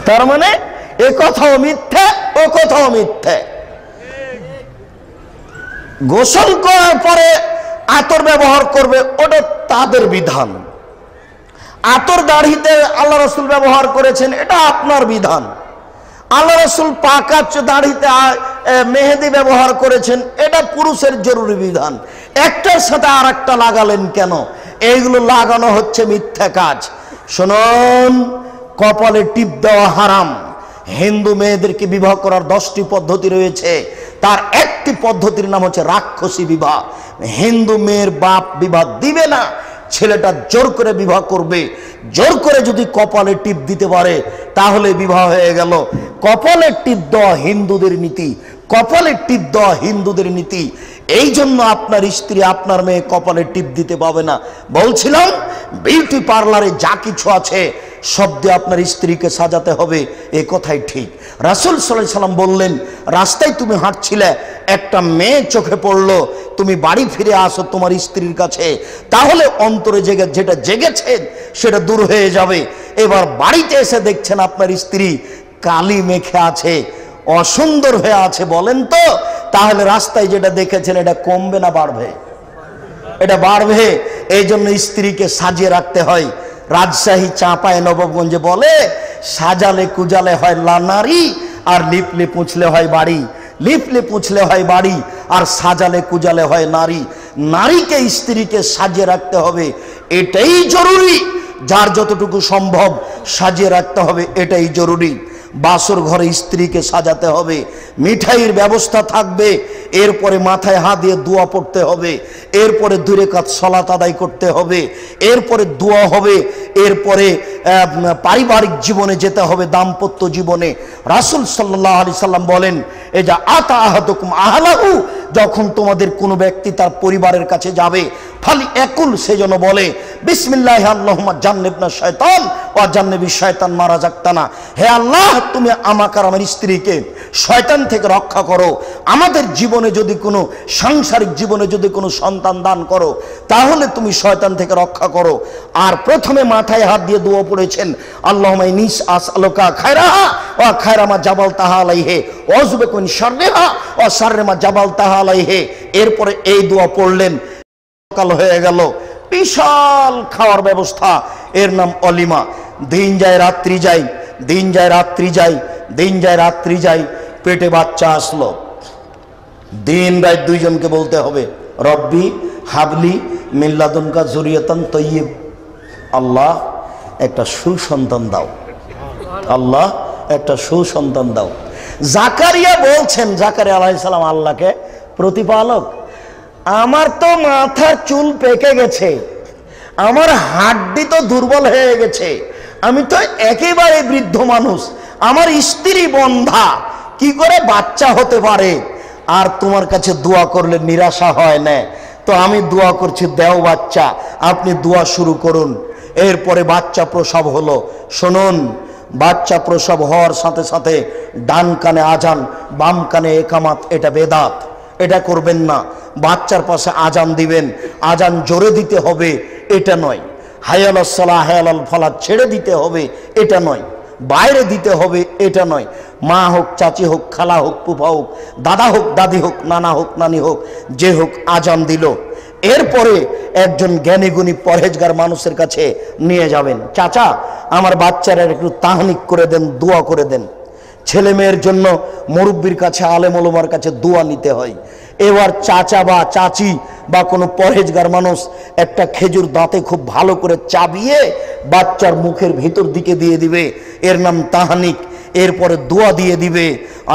তার মানে এ কথাও মিথ্যে, ও কথাও মিথ্যে। গোসল করার পরে আতর ব্যবহার করবে, ওটা তাদের বিধান। আতর দাড়িতে আল্লাহ রাসূল ব্যবহার করেছেন, এটা আপনার বিধান। আল্লাহ রাসূল পাকা দাড়িতে মেহেদি ব্যবহার করেছেন, এটা পুরুষের জরুরি বিধান। একটার সাথে আর একটা লাগালেন কেন? এইগুলো লাগানো হচ্ছে মিথ্যা কাজ। শুনুন, কপালে টিপ দেওয়া হারাম। হিন্দু মেয়েদেরকে বিবাহ করার 10টি পদ্ধতি রয়েছে, তার একটি পদ্ধতির নাম হচ্ছে রাক্ষসী বিবাহ। হিন্দু মেয়ের বাপ বিবাহ দিবে না, ছেলেটা জোর করে বিবাহ করবে। জোর করে যদি কপালে টিপ দিতে পারে তাহলে বিবাহ হয়ে গেল। কপালে টিপ দেওয়া হিন্দুদের নীতি, কপালে টিপ দেওয়া হিন্দুদের নীতি। এই জন্য আপনার স্ত্রী আপনার মেয়ে কপালে টিপ দিতে পাবে না। বলছিলাম বিউটি পার্লারে যা কিছু আছে সব দিয়ে আপনার স্ত্রীকে সাজাতে হবে, এ কথাই ঠিক। রাসূল সাল্লাল্লাহু আলাইহি সাল্লাম বললেন, রাস্তায় তুমি হাঁটছিলে, একটা মেয়ে চোখে পড়লো, তুমি বাড়ি ফিরে আসো তোমার স্ত্রীর কাছে, তাহলে অন্তরে যেটা জেগেছে সেটা দূর হয়ে যাবে। এবার বাড়িতে এসে দেখছেন আপনার স্ত্রী কালি মেখে আছে, অসুন্দর হয়ে আছে, বলেন তো তাহলে রাস্তায় যেটা দেখেছেন এটা কমবে না বাড়বে? এটা বাড়বে। এই জন্য স্ত্রীকে সাজিয়ে রাখতে হয়। রাজশাহী চাঁপায় নবাবগঞ্জে বলে, সাজালে কুজালে হয় নারী, আর লিপলে পুছলে হয় বাড়ি। লিপলে পুছলে হয় বাড়ি, আর সাজালে কুজালে হয় নারী। নারীকে স্ত্রীকে সাজিয়ে রাখতে হবে, এটাই জরুরি। যার যতটুকু সম্ভব সাজিয়ে রাখতে হবে, এটাই জরুরি। বাসর ঘরে স্ত্রীকে সাজাতে হবে, মিঠাইয়ের ব্যবস্থা থাকবে, এরপরে মাথায় হাত দিয়ে দোয়া পড়তে হবে, এরপরে 2 রাকাত সালাত আদায় করতে হবে, এরপরে দোয়া হবে, এরপরে পারিবারিক জীবনে যেতে হবে, দাম্পত্য জীবনে। রাসূল সাল্লাল্লাহু আলাইহি সাল্লাম বলেন, এই যে আতা আহাদুকুম আহলাহু, যখন তোমাদের কোনো ব্যক্তি তার পরিবারের কাছে যাবে, ফালি একুল, সেজন্য বলে বিসমিল্লাহ আল্লাহুম্মা জান্নিবনা শায়তান ওয়া জান্নিবিশ শায়তান মা রাযাকতানা। হে আল্লাহ, তুমি আমাকে আর আমার স্ত্রীকে শয়তান থেকে রক্ষা করো। আমাদের জীবনে যদি কোনো সাংসারিক জীবনে যদি কোনো সন্তান দান করো, তাহলে তুমি শয়তান থেকে রক্ষা করো। আর প্রথমে মাথায় হাত দিয়ে দোয়া পড়েছেন আল্লাহুম্মা ইন্নী আসআলুকা খায়রাহা ওয়া খায়রা মা জাবালতাহা আলাইহি ওয়া আউযুবিকা মিন শাররিহা ওয়া শাররি মা জাবালতাহা আলাইহি। এরপরে এই দোয়া পড়লেন। সকাল হয়ে গেল, বিশাল খাওয়ার ব্যবস্থা, এর নাম অলিমা। দিন যায় রাত্রি যায়, দিন যায় রাত্রি যায়, দিন যায় রাত্রি যায়, পেটে বাচ্চা আসলো। দিন রাত দুইজনকে বলতে হবে রব্বি হাবলি মিল্লাদুনকা যুরিয়াতান তাইয়্যিব, আল্লাহ একটা সুসন্তান দাও, আল্লাহ একটা সুসন্তান দাও। জাকারিয়া বলছেন, জাকারিয়া আলাইহিস সালাম আল্লাহকে, প্রতিপালক আমার তো মাথার চুল পেকে গেছে, আমার হাড্ডি তো দুর্বল হয়ে গেছে, আমি তো একেবারে বৃদ্ধ মানুষ, আমার স্ত্রী বন্ধা, কি করে বাচ্চা হতে পারে? আর তোমার কাছে দোয়া করলে নিরাশা হয় না, তো আমি দোয়া করছি দেও বাচ্চা, আপনি দোয়া শুরু করুন। এরপরে বাচ্চা প্রসব হলো। শুনুন, বাচ্চা প্রসব হওয়ার সাথে সাথে ডান কানে আজান, বাম কানে একামাত, এটা বেদাত, এটা করবেন না। বাচ্চার পাশে আজান দিবেন, আজান জোরে দিতে হবে, এটা নয়। হায়ালাস সালাহ হায়ালাল ফালাহ ছেড়ে দিতে হবে, এটা নয়। বাইরে দিতে হবে, এটা নয়। মা হোক, চাচি হোক, খালা হোক, ফুফা হোক, দাদা হোক, দাদি হোক, নানা হোক, নানি হোক, যে হোক, আজান দিল। এরপরে একজন জ্ঞানী গুণী পরহেজগার মানুষের কাছে নিয়ে যাবেন, চাচা আমার বাচ্চারা একটু তাহনিক করে দেন, দোয়া করে দেন। ছেলে মেয়ের জন্য মুরব্বির কাছে, আলেম ওলামার কাছে দোয়া নিতে হয়। এবার চাচা বা চাচি বা কোনো পরহেজগার মানুষ একটা খেজুর দাঁতে খুব ভালো করে চাবিয়ে বাচ্চার মুখের ভিতর দিকে দিয়ে দিবে, এর নাম তাহানিক। এরপরে দোয়া দিয়ে দিবে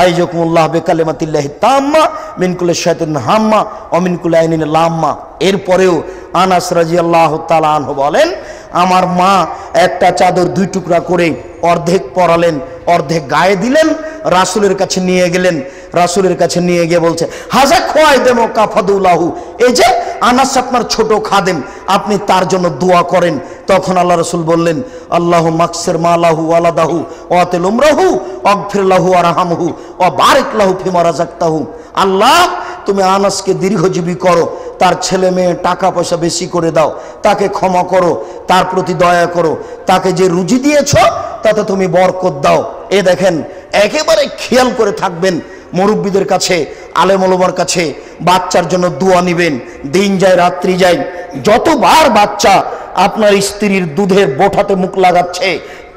আইজাকুমুল্লাহ বিকালিমাতিল্লাহি তাম্মা মিন কুল্লি শাইতানিন হাম্মা ওয়া মিন কুল্লি আইনিন লাম্মা। এরপরেও আনাস রাদিয়াল্লাহু তাআলা আনহু বলেন, আমার মা একটা চাদর দুই টুকরা করে অর্ধেক পরালেন, অর্ধেক গায়ে দিলেন, রাসূলের কাছে নিয়ে গেলেন। রাসূলের কাছে নিয়ে গিয়ে বলছে হাজা খোয়াইদেম কাফাদুল্লাহু, এই যে আনাস আপনার ছোট খাদেম, আপনি তার জন্য দোয়া করেন। তখন আল্লাহ রাসূল বললেন আল্লাহু মাকসির মালাহু ওয়ালাদাহু ওয়াতিল উমরাহু ওয়াগফির লাহু ওয়ারহামহু ওয়া বারিক লাহু ফিমা রাযাকতাহু। আল্লাহ তুমি আনাসকে দীর্ঘজীবী করো, তার ছেলে মেয়ে টাকা পয়সা বেশি করে দাও, তাকে ক্ষমা করো, তার প্রতি দয়া করো, তাকে যে রুজি দিয়েছ তাতে তুমি বরকত দাও। এ দেখেন, একেবারে খেয়াল করে থাকবেন, মুরব্বীদের কাছে, আলেম ওলামার কাছে বাচ্চার জন্য দোয়া নিবেন। দিন যায় রাত্রি যায়, যতবার বাচ্চা আপনার স্ত্রীর দুধের বোঠাতে মুখ লাগাচ্ছে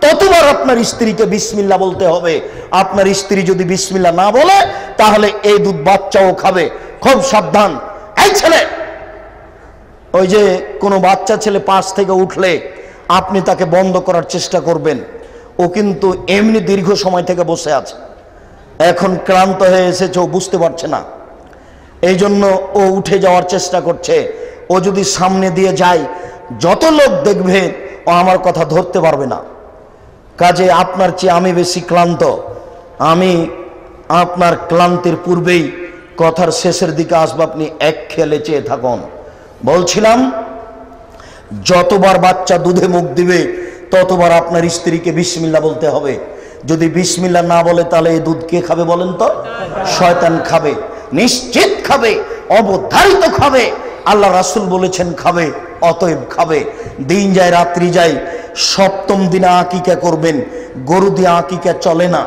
ততবার আপনার স্ত্রীকে বিসমিল্লাহ বলতে হবে। আপনার স্ত্রী যদি বিসমিল্লাহ না বলে তাহলে এই দুধ বাচ্চাও খাবে। খুব সাবধান। এই ছেলে, ওই যে কোনো বাচ্চা ছেলে পাশ থেকে উঠলে আপনি তাকে বন্ধ করার চেষ্টা করবেন, ও কিন্তু এমনি দীর্ঘ সময় থেকে বসে আছে, এখন ক্লান্ত হয়ে এসেছে, ও বুঝতে পারছে না, এই জন্য ও উঠে যাওয়ার চেষ্টা করছে। ও যদি সামনে দিয়ে যায়, যত লোক দেখবে ও আমার কথা ধরতে পারবে না। কাজে আপনার চেয়ে আমি বেশি ক্লান্ত, আমি আপনার ক্লান্তির পূর্বেই কথার শেষের দিকে আসবো, আপনি এক খেলে চেয়ে থাকুন। বলছিলাম, যতবার বাচ্চা দুধে মুখ দিবে ততবার আপনার স্ত্রীকে বিসমিল্লাহ বলতে হবে। যদি বিসমিল্লাহ না বলে তাহলে এই দুধ কে খাবে বলেন তো? শয়তান খাবে, নিশ্চিত খাবে, অবধারিত খাবে। আল্লাহ রাসূল বলেছেন খাবে, অতএব খাবে। দিন যায় রাত্রি যায়, সপ্তম দিনে আকিকা করবেন। গরু দিয়ে আকিকা চলে না,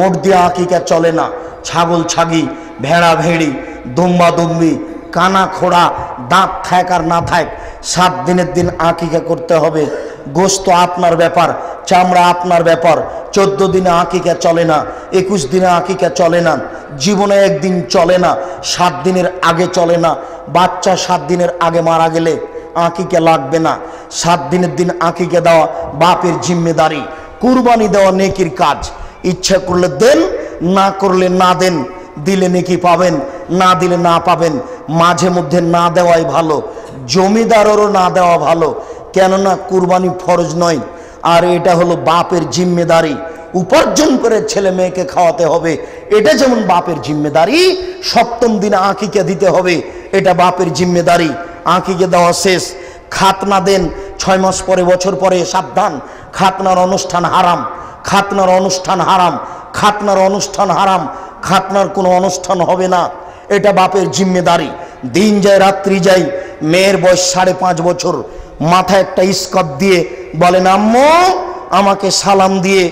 ওট দিয়ে আকিকা চলে না, ছাগল ছাগি, ভেড়া ভেড়ি, দুম্বা দুম্বি, কানা খোড়া, দাঁত থাক আর না থাক, 7 দিনের দিন আকিকা করতে হবে। গোশত আপনার ব্যাপার, চামড়া আপনার ব্যাপার। 14 দিনে আকিকা চলে না, 21 দিনে আকিকা চলে না, জীবনে একদিন চলে না, 7 দিনের আগে চলে না। বাচ্চা 7 দিনের আগে মারা গেলে আকিকা লাগবে না। 7 দিনের দিন আকিকা দেওয়া বাপের জিম্মেদারি। কুরবানি দেওয়া নেকির কাজ, ইচ্ছা করলে দেন, না করলে না দেন। দিলে নেকি পাবেন, না দিলে না পাবেন। মাঝে মধ্যে না দেওয়াই ভালো, জমিদারেরও না দেওয়া ভালো, কেননা কুরবানি ফরজ নয়, আর এটা হলো বাপের জিম্মেদারি। উপার্জন করে ছেলে মেয়েকে খাওয়াতে হবে, এটা যেমন বাপের জিম্মেদারি। সপ্তম দিনে আকিকা দিতে হবে, এটা বাপের জিম্মেদারি। আঁকিকে দেওয়া শেষ, খাতনা দেন 6 মাস পরে, বছর পরে, সাবধান, খাতনার অনুষ্ঠান হারাম, খাতনার অনুষ্ঠান হারাম, খাতনার অনুষ্ঠান হারাম, খাতনার কোনো অনুষ্ঠান হবে না, এটা বাপের জিম্মেদারি। দিন যায় রাত্রি যায়, মেয়ের বয়স 5.5 বছর, মাথায় একটা স্কার্ফ দিয়ে বলেন, আম্মু আমাকে সালাম দিয়ে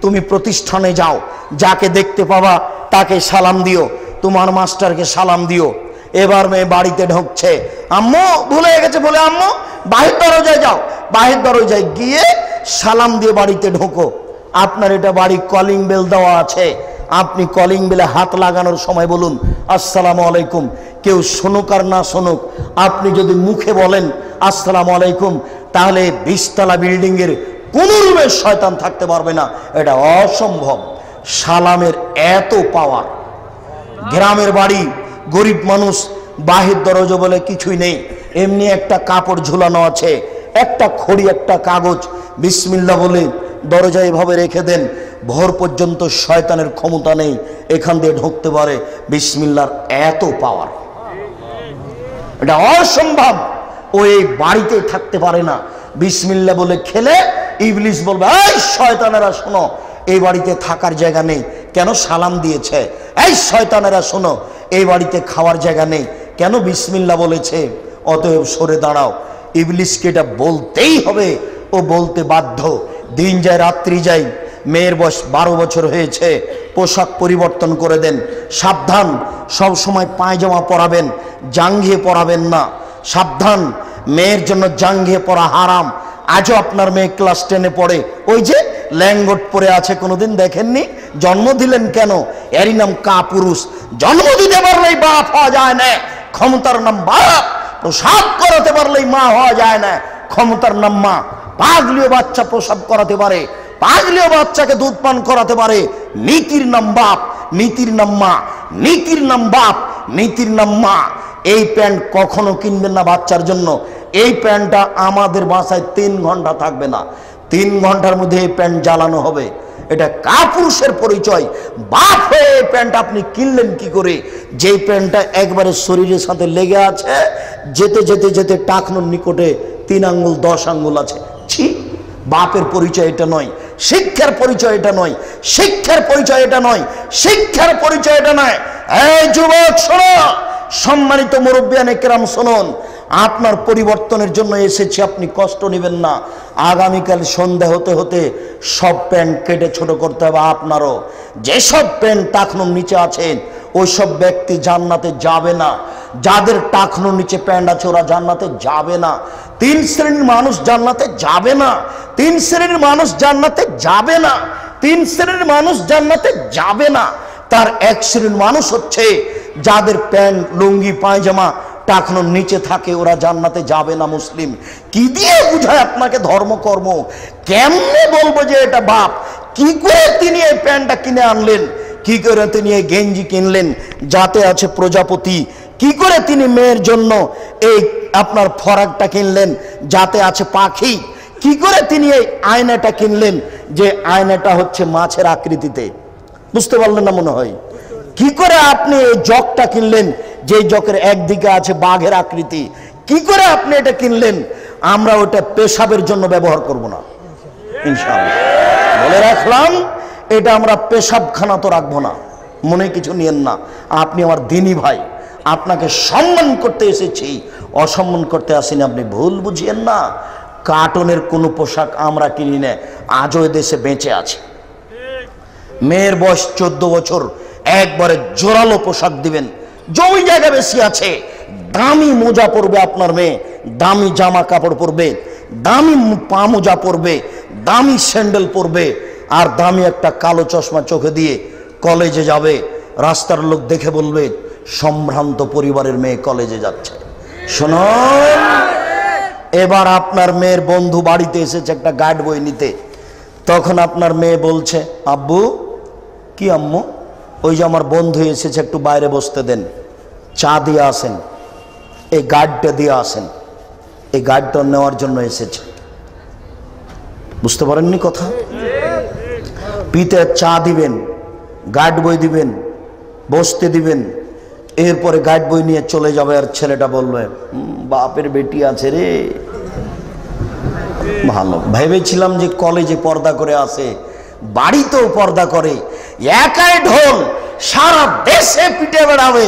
তুমি প্রতিষ্ঠানে যাও, যাকে দেখতে পাবা তাকে সালাম দিও, তোমার মাস্টারকে সালাম দিও। এবার মেয়ে বাড়িতে ঢুকছে, আম্মু ভুলে গেছে বলে, আম্মু বাহির দরজায় যাও, বাহির দরজায় গিয়ে সালাম দিয়ে বাড়িতে ঢোকো। আপনার এটা বাড়ি কলিং বেল দেওয়া আছে, আপনি কলিং বেলে হাত লাগানোর সময় বলুন আসসালামু আলাইকুম, কেউ শুনুক আর না শুনুক, আপনি যদি মুখে বলেন আসসালামু আলাইকুম, তাহলে 20 তলা বিল্ডিং এর কোন রুমে শয়তান থাকতে পারবে না, এটা অসম্ভব। সালামের এত পাওয়ার। গ্রামের বাড়ি, গরিব মানুষ, বাহির দরজা বলে কিছুই নেই, এমনি একটা কাপড় ঝুলানো আছে, একটা খড়ি, একটা কাগজ, বিসমিল্লাহ বলে দরজা এভাবে রেখে দেন, ভোর পর্যন্ত শয়তানের ক্ষমতা নেই এখান দিয়ে ঢুকতে পারে। বিসমিল্লাহর এত পাওয়ার, এটা অসম্ভব। ও এই বাড়িতে থাকতে পারে না। বিসমিল্লাহ বলে খেলে ইবলিস বলবে, এই শয়তানেরা শোনো, এই বাড়িতে থাকার জায়গা নেই, কেন সালাম দিয়েছে। এই শয়তানেরা শোনো, এই বাড়িতে খাওয়ার জায়গা নেই, কেন বিসমিল্লাহ বলেছে, অতএব সরে দাঁড়াও। ইবলিসকে এটা বলতেই হবে, ও বলতে বাধ্য। দিন যায় রাত্রি যায়, মেয়ের বয়স 12 বছর হয়েছে, পোশাক পরিবর্তন করে দেন, সাবধান, সব সময় পায়জামা পরাবেন, জাঙ্ঘিয়ে পরাবেন না, সাবধান, মেয়ের জন্য জাঙ্ঘিয়ে পরা হারাম। আজও আপনার মেয়ে ক্লাস 10-এ পড়ে, ওই যে ল্যাঙ্গট পরে আছে, কোনোদিন দেখেননি? জন্ম দিলেন কেন? এরই নাম কাপুরুষ। জন্ম দিতে পারলেই বাপ হওয়া যায় না, ক্ষমতার নাম বাপ। প্রসাব করাতে পারলেই মা হওয়া যায় না, ক্ষমতার নাম মা। পাগলিও বাচ্চা প্রসাব করাতে পারে, পাগলিও বাচ্চাকে দুধ পান করাতে পারে, নীতির নাম বাপ, নীতির নাম মা, নীতির নাম বাপ, নীতির নাম মা। এই প্যান্ট কখনো কিনবেন না বাচ্চার জন্য। এই প্যান্টটা আমাদের বাসায় 3 ঘন্টা থাকবে না, 3 ঘন্টার মধ্যে এই প্যান্ট জ্বালানো হবে। এটা কাপুরুষের পরিচয়। বাপ হয়ে এই প্যান্ট আপনি কিনলেন কি করে? যে প্যান্টটা একবারে শরীরের সাথে লেগে আছে, যেতে যেতে যেতে টাকনোর নিকটে 3 আঙ্গুল 10 আঙ্গুল আছে। ছি, বাপের পরিচয় এটা নয়, শিক্ষার পরিচয় এটা নয়, শিক্ষার পরিচয় এটা নয়, শিক্ষার পরিচয় এটা নয়। এই যুবক শোনো, সম্মানিত মুরব্বিয়ানে কেরাম শুনুন, আপনার পরিবর্তনের জন্য এসেছি, আপনি কষ্ট নেবেন না। আগামীকাল সন্ধ্যা হতে হতে সব প্যান্ট কেটে ছোট করতে হবে আপনারও। যেসব প্যান্ট টাকনোর নিচে আছেন ওই সব ব্যক্তি জান্নাতে যাবে না। যাদের টাকনোর নিচে প্যান্ট আছে ওরা জান্নাতে যাবে না। 3 শ্রেণীর মানুষ জান্নাতে যাবে না, 3 শ্রেণীর মানুষ জান্নাতে যাবে না, 3 শ্রেণীর মানুষ জান্নাতে যাবে না। তার 1 শ্রেণীর মানুষ হচ্ছে যাদের প্যান্ট, লুঙ্গি, পায়জামা টাকনোর নিচে থাকে, ওরা জান্নাতে যাবে না। মুসলিম কি দিয়ে বুঝায় আপনাকে ধর্মকর্ম? কেমনে বলবো যে এটা বাপ? কি করে তিনি এই প্যান্টটা কিনে আনলেন? কি করে তিনি এই গেঞ্জি কিনলেন যাতে আছে প্রজাপতি? কি করে তিনি মেয়ের জন্য এই আপনার ফরাকটা কিনলেন যাতে আছে পাখি? কি করে তিনি এই আয়নাটা কিনলেন যে আয়নাটা হচ্ছে মাছের আকৃতিতে? বুঝতে পারলেন না মনে হয়? কি করে আপনি এই জগটা কিনলেন যে জগের একদিকে আছে বাঘের আকৃতি? কি করে আপনি এটা কিনলেন? আমরা ওটা পেশাবের জন্য ব্যবহার করব না ইনশাআল্লাহ, বলে রাখলাম। এটা আমরা পেশাবখানা তো রাখবো না, মনে কিছু নিয়েন না। আপনি আমার দিনী ভাই, আপনাকে সম্মান করতে এসেছি, অসম্মান করতে আসিনি, আপনি ভুল বুঝিয়েন না। কার্টনের কোনো পোশাক আমরা কিনি না, আজও দেশে বেঁচে আছে। মেয়ের বয়স 14 বছর, একবারে জোরালো পোশাক দিবেন। জমি জায়গা বেশি আছে, দামি মোজা পরবে আপনার মেয়ে, দামি জামা কাপড় পরবে, দামি পা মোজা পরবে, দামি স্যান্ডেল পরবে, আর দামি একটা কালো চশমা চোখে দিয়ে কলেজে যাবে। রাস্তার লোক দেখে বলবে সম্ভ্রান্ত পরিবারের মেয়ে কলেজে যাচ্ছে। শুনুন, এবার আপনার মেয়ের বন্ধু বাড়িতে এসেছে একটা গাইড বই নিতে, তখন আপনার মেয়ে বলছে, আব্বু। কি আম্মু? ওই যে আমার বন্ধু এসেছে, একটু বাইরে বসতে দেন, চা দিয়ে আসেন, এই গাইডটা দিয়ে আসেন। এই গাইডটা নেওয়ার জন্য এসেছে। বুঝতে পারেননি কথা? পিতে চা দিবেন, গাইড বই দিবেন, বসতে দিবেন, এরপরে গাইড বই নিয়ে চলে যাবে, আর ছেলেটা বলবে বাপের বেটি আছে রে, ভালো। ভেবেছিলাম যে কলেজে পর্দা করে আসে, বাড়িতেও পর্দা করে, একাই ঢোল, সারা দেশে পিটে বেড়াবে,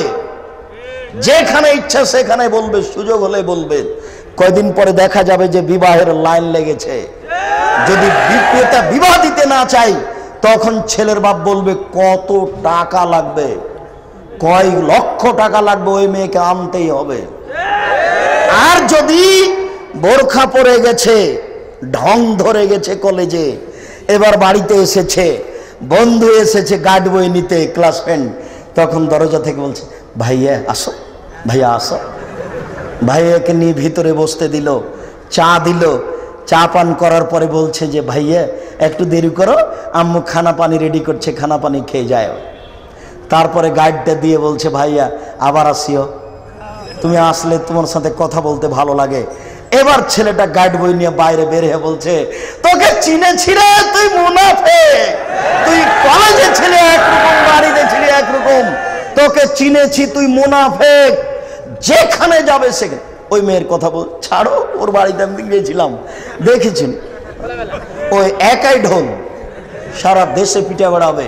যেখানে ইচ্ছা সেখানে বলবে, সুযোগ হলে বলবে। কয়দিন পরে দেখা যাবে যে বিবাহের লাইন লেগেছে। যদি বিক্রেতা বিবাহ দিতে না চাই, তখন ছেলের বাপ বলবে কত টাকা লাগবে, কয় লক্ষ টাকা লাগবে, ওই মেয়েকে আনতেই হবে। আর যদি বোরখা পরে গেছে, ঢং ধরে গেছে কলেজে, এবার বাড়িতে এসেছে, বন্ধু এসেছে গাইড বই নিতে, ক্লাস ফ্রেন্ড, তখন দরজা থেকে বলছে ভাইয়া আসো, ভাইয়া আসো। ভাইয়াকে নিয়ে ভিতরে বসতে দিল, চা দিল, চা পান করার পরে বলছে যে ভাইয়া একটু দেরি করো, আম্মু খানা পানি রেডি করছে, খানা পানি খেয়ে যায়। তারপরে গাইডটা দিয়ে বলছে ভাইয়া আবার আসিও, তুমি আসলে তোমার সাথে কথা বলতে ভালো লাগে। এবার ছেলেটা গাইড বই নিয়ে বাইরে বের হয়ে বলছে তোকে চিনেছি রে, তুই মুনাফিক, তুই কলেজে ছিলে একরকম, বাড়িতে ছিলে একরকম, তোকে চিনেছি, তুই মুনাফিক, যেখানে যাবে সেখানে। ওই মেয়ের কথা বল, ছাড়ো, ওর বাড়িতে আমি গিয়েছিলাম, দেখেছেন, ওই একাই ঢোল, সারা দেশে পিঠে বেড়াবে।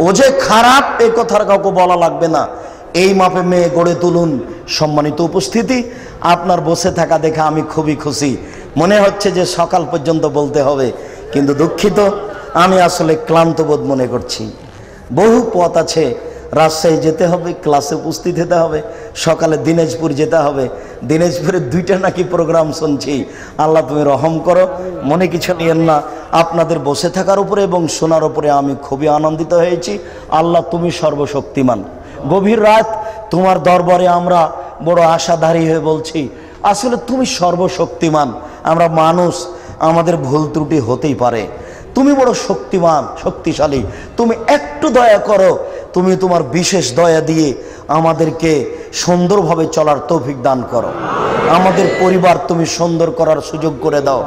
ও যে খারাপ এ কথার কাউকে বলা লাগবে না। এই মাপে মেয়ে গড়ে তুলুন। সম্মানিত উপস্থিতি, আপনার বসে থাকা দেখে আমি খুবই খুশি। মনে হচ্ছে যে সকাল পর্যন্ত বলতে হবে, কিন্তু দুঃখিত, আমি আসলে ক্লান্ত বোধ মনে করছি। বহু পথ আছে, রাজশাহী যেতে হবে, ক্লাসে উপস্থিত হতে হবে, সকালে দিনাজপুর যেতে হবে, দিনাজপুরে 2টা নাকি প্রোগ্রাম শুনছি। আল্লাহ তুমি রহম করো, মনে কিছু নিয়েন না। আপনাদের বসে থাকার উপরে এবং শোনার উপরে আমি খুবই আনন্দিত হয়েছি। আল্লাহ তুমি সর্বশক্তিমান। গভীর রাত তোমার দরবারে আমরা বড় আশাধারী হয়ে বলছি, আসলে তুমি সর্বশক্তিমান। আমরা মানুষ, আমাদের ভুল ত্রুটি হতেই পারে, তুমি বড় শক্তিমান, শক্তিশালী। তুমি একটু দয়া করো, তুমি তোমার বিশেষ দয়া দিয়ে আমাদেরকে সুন্দরভাবে চলার তৌফিক দান করো। আমাদের পরিবার তুমি সুন্দর করার সুযোগ করে দাও,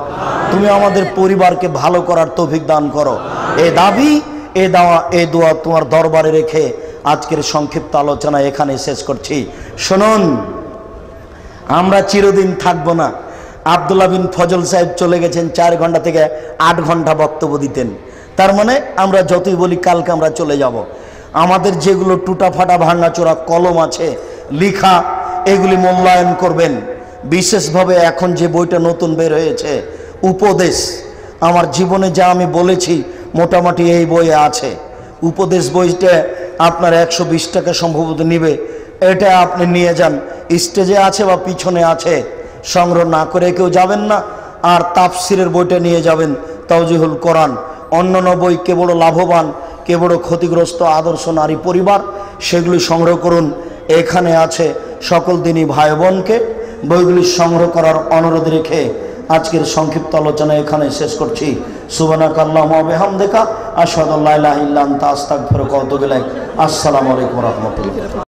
তুমি আমাদের পরিবারকে ভালো করার তৌফিক দান করো। এ দাবি, এ দাওয়া, এ দোয়া তোমার দরবারে রেখে আজকের সংক্ষিপ্ত আলোচনা এখানে শেষ করছি। শুনুন, আমরা চিরদিন থাকবো না। আব্দুল্লাহ বিন ফজল সাহেব চলে গেছেন, 4 ঘন্টা থেকে 8 ঘন্টা বক্তব্য দিতেন। তার মানে আমরা যতই বলি কালকে আমরা চলে যাব। আমাদের যেগুলো টুটা ফাটা ভাঙাচোরা কলম আছে, লিখা, এগুলি মূল্যায়ন করবেন। বিশেষভাবে এখন যে বইটা নতুন বের হয়েছে উপদেশ, আমার জীবনে যা আমি বলেছি মোটামুটি এই বইয়ে আছে। উপদেশ বইটা আপনার 120 টাকা সম্ভবত নিবে, এটা আপনি নিয়ে যান, স্টেজে আছে বা পিছনে আছে, সংগ্রহ না করে কেউ যাবেন না। আর তাফসিরের বইটা নিয়ে যাবেন, তাওজিহুল কোরআন। অন্যান্য বই কে বড় লাভবান, কে বড় ক্ষতিগ্রস্ত আদর্শ নারী পরিবার, সেগুলি সংগ্রহ করুন। এখানে আছে সকল দিনই ভাই বোনকে বইগুলি সংগ্রহ করার অনুরোধ রেখে আজকের সংক্ষিপ্ত আলোচনা এখানে শেষ করছি। সুবহানাকাল্লাহুম্মা ওয়া বিহামদিকা আশহাদু আল্লা ইলাহা ইল্লা আনতা আস্তাগফিরুকা ওয়া আতুবু ইলাইক। আসসালামু আলাইকুম ওয়া রাহমাতুল্লাহ।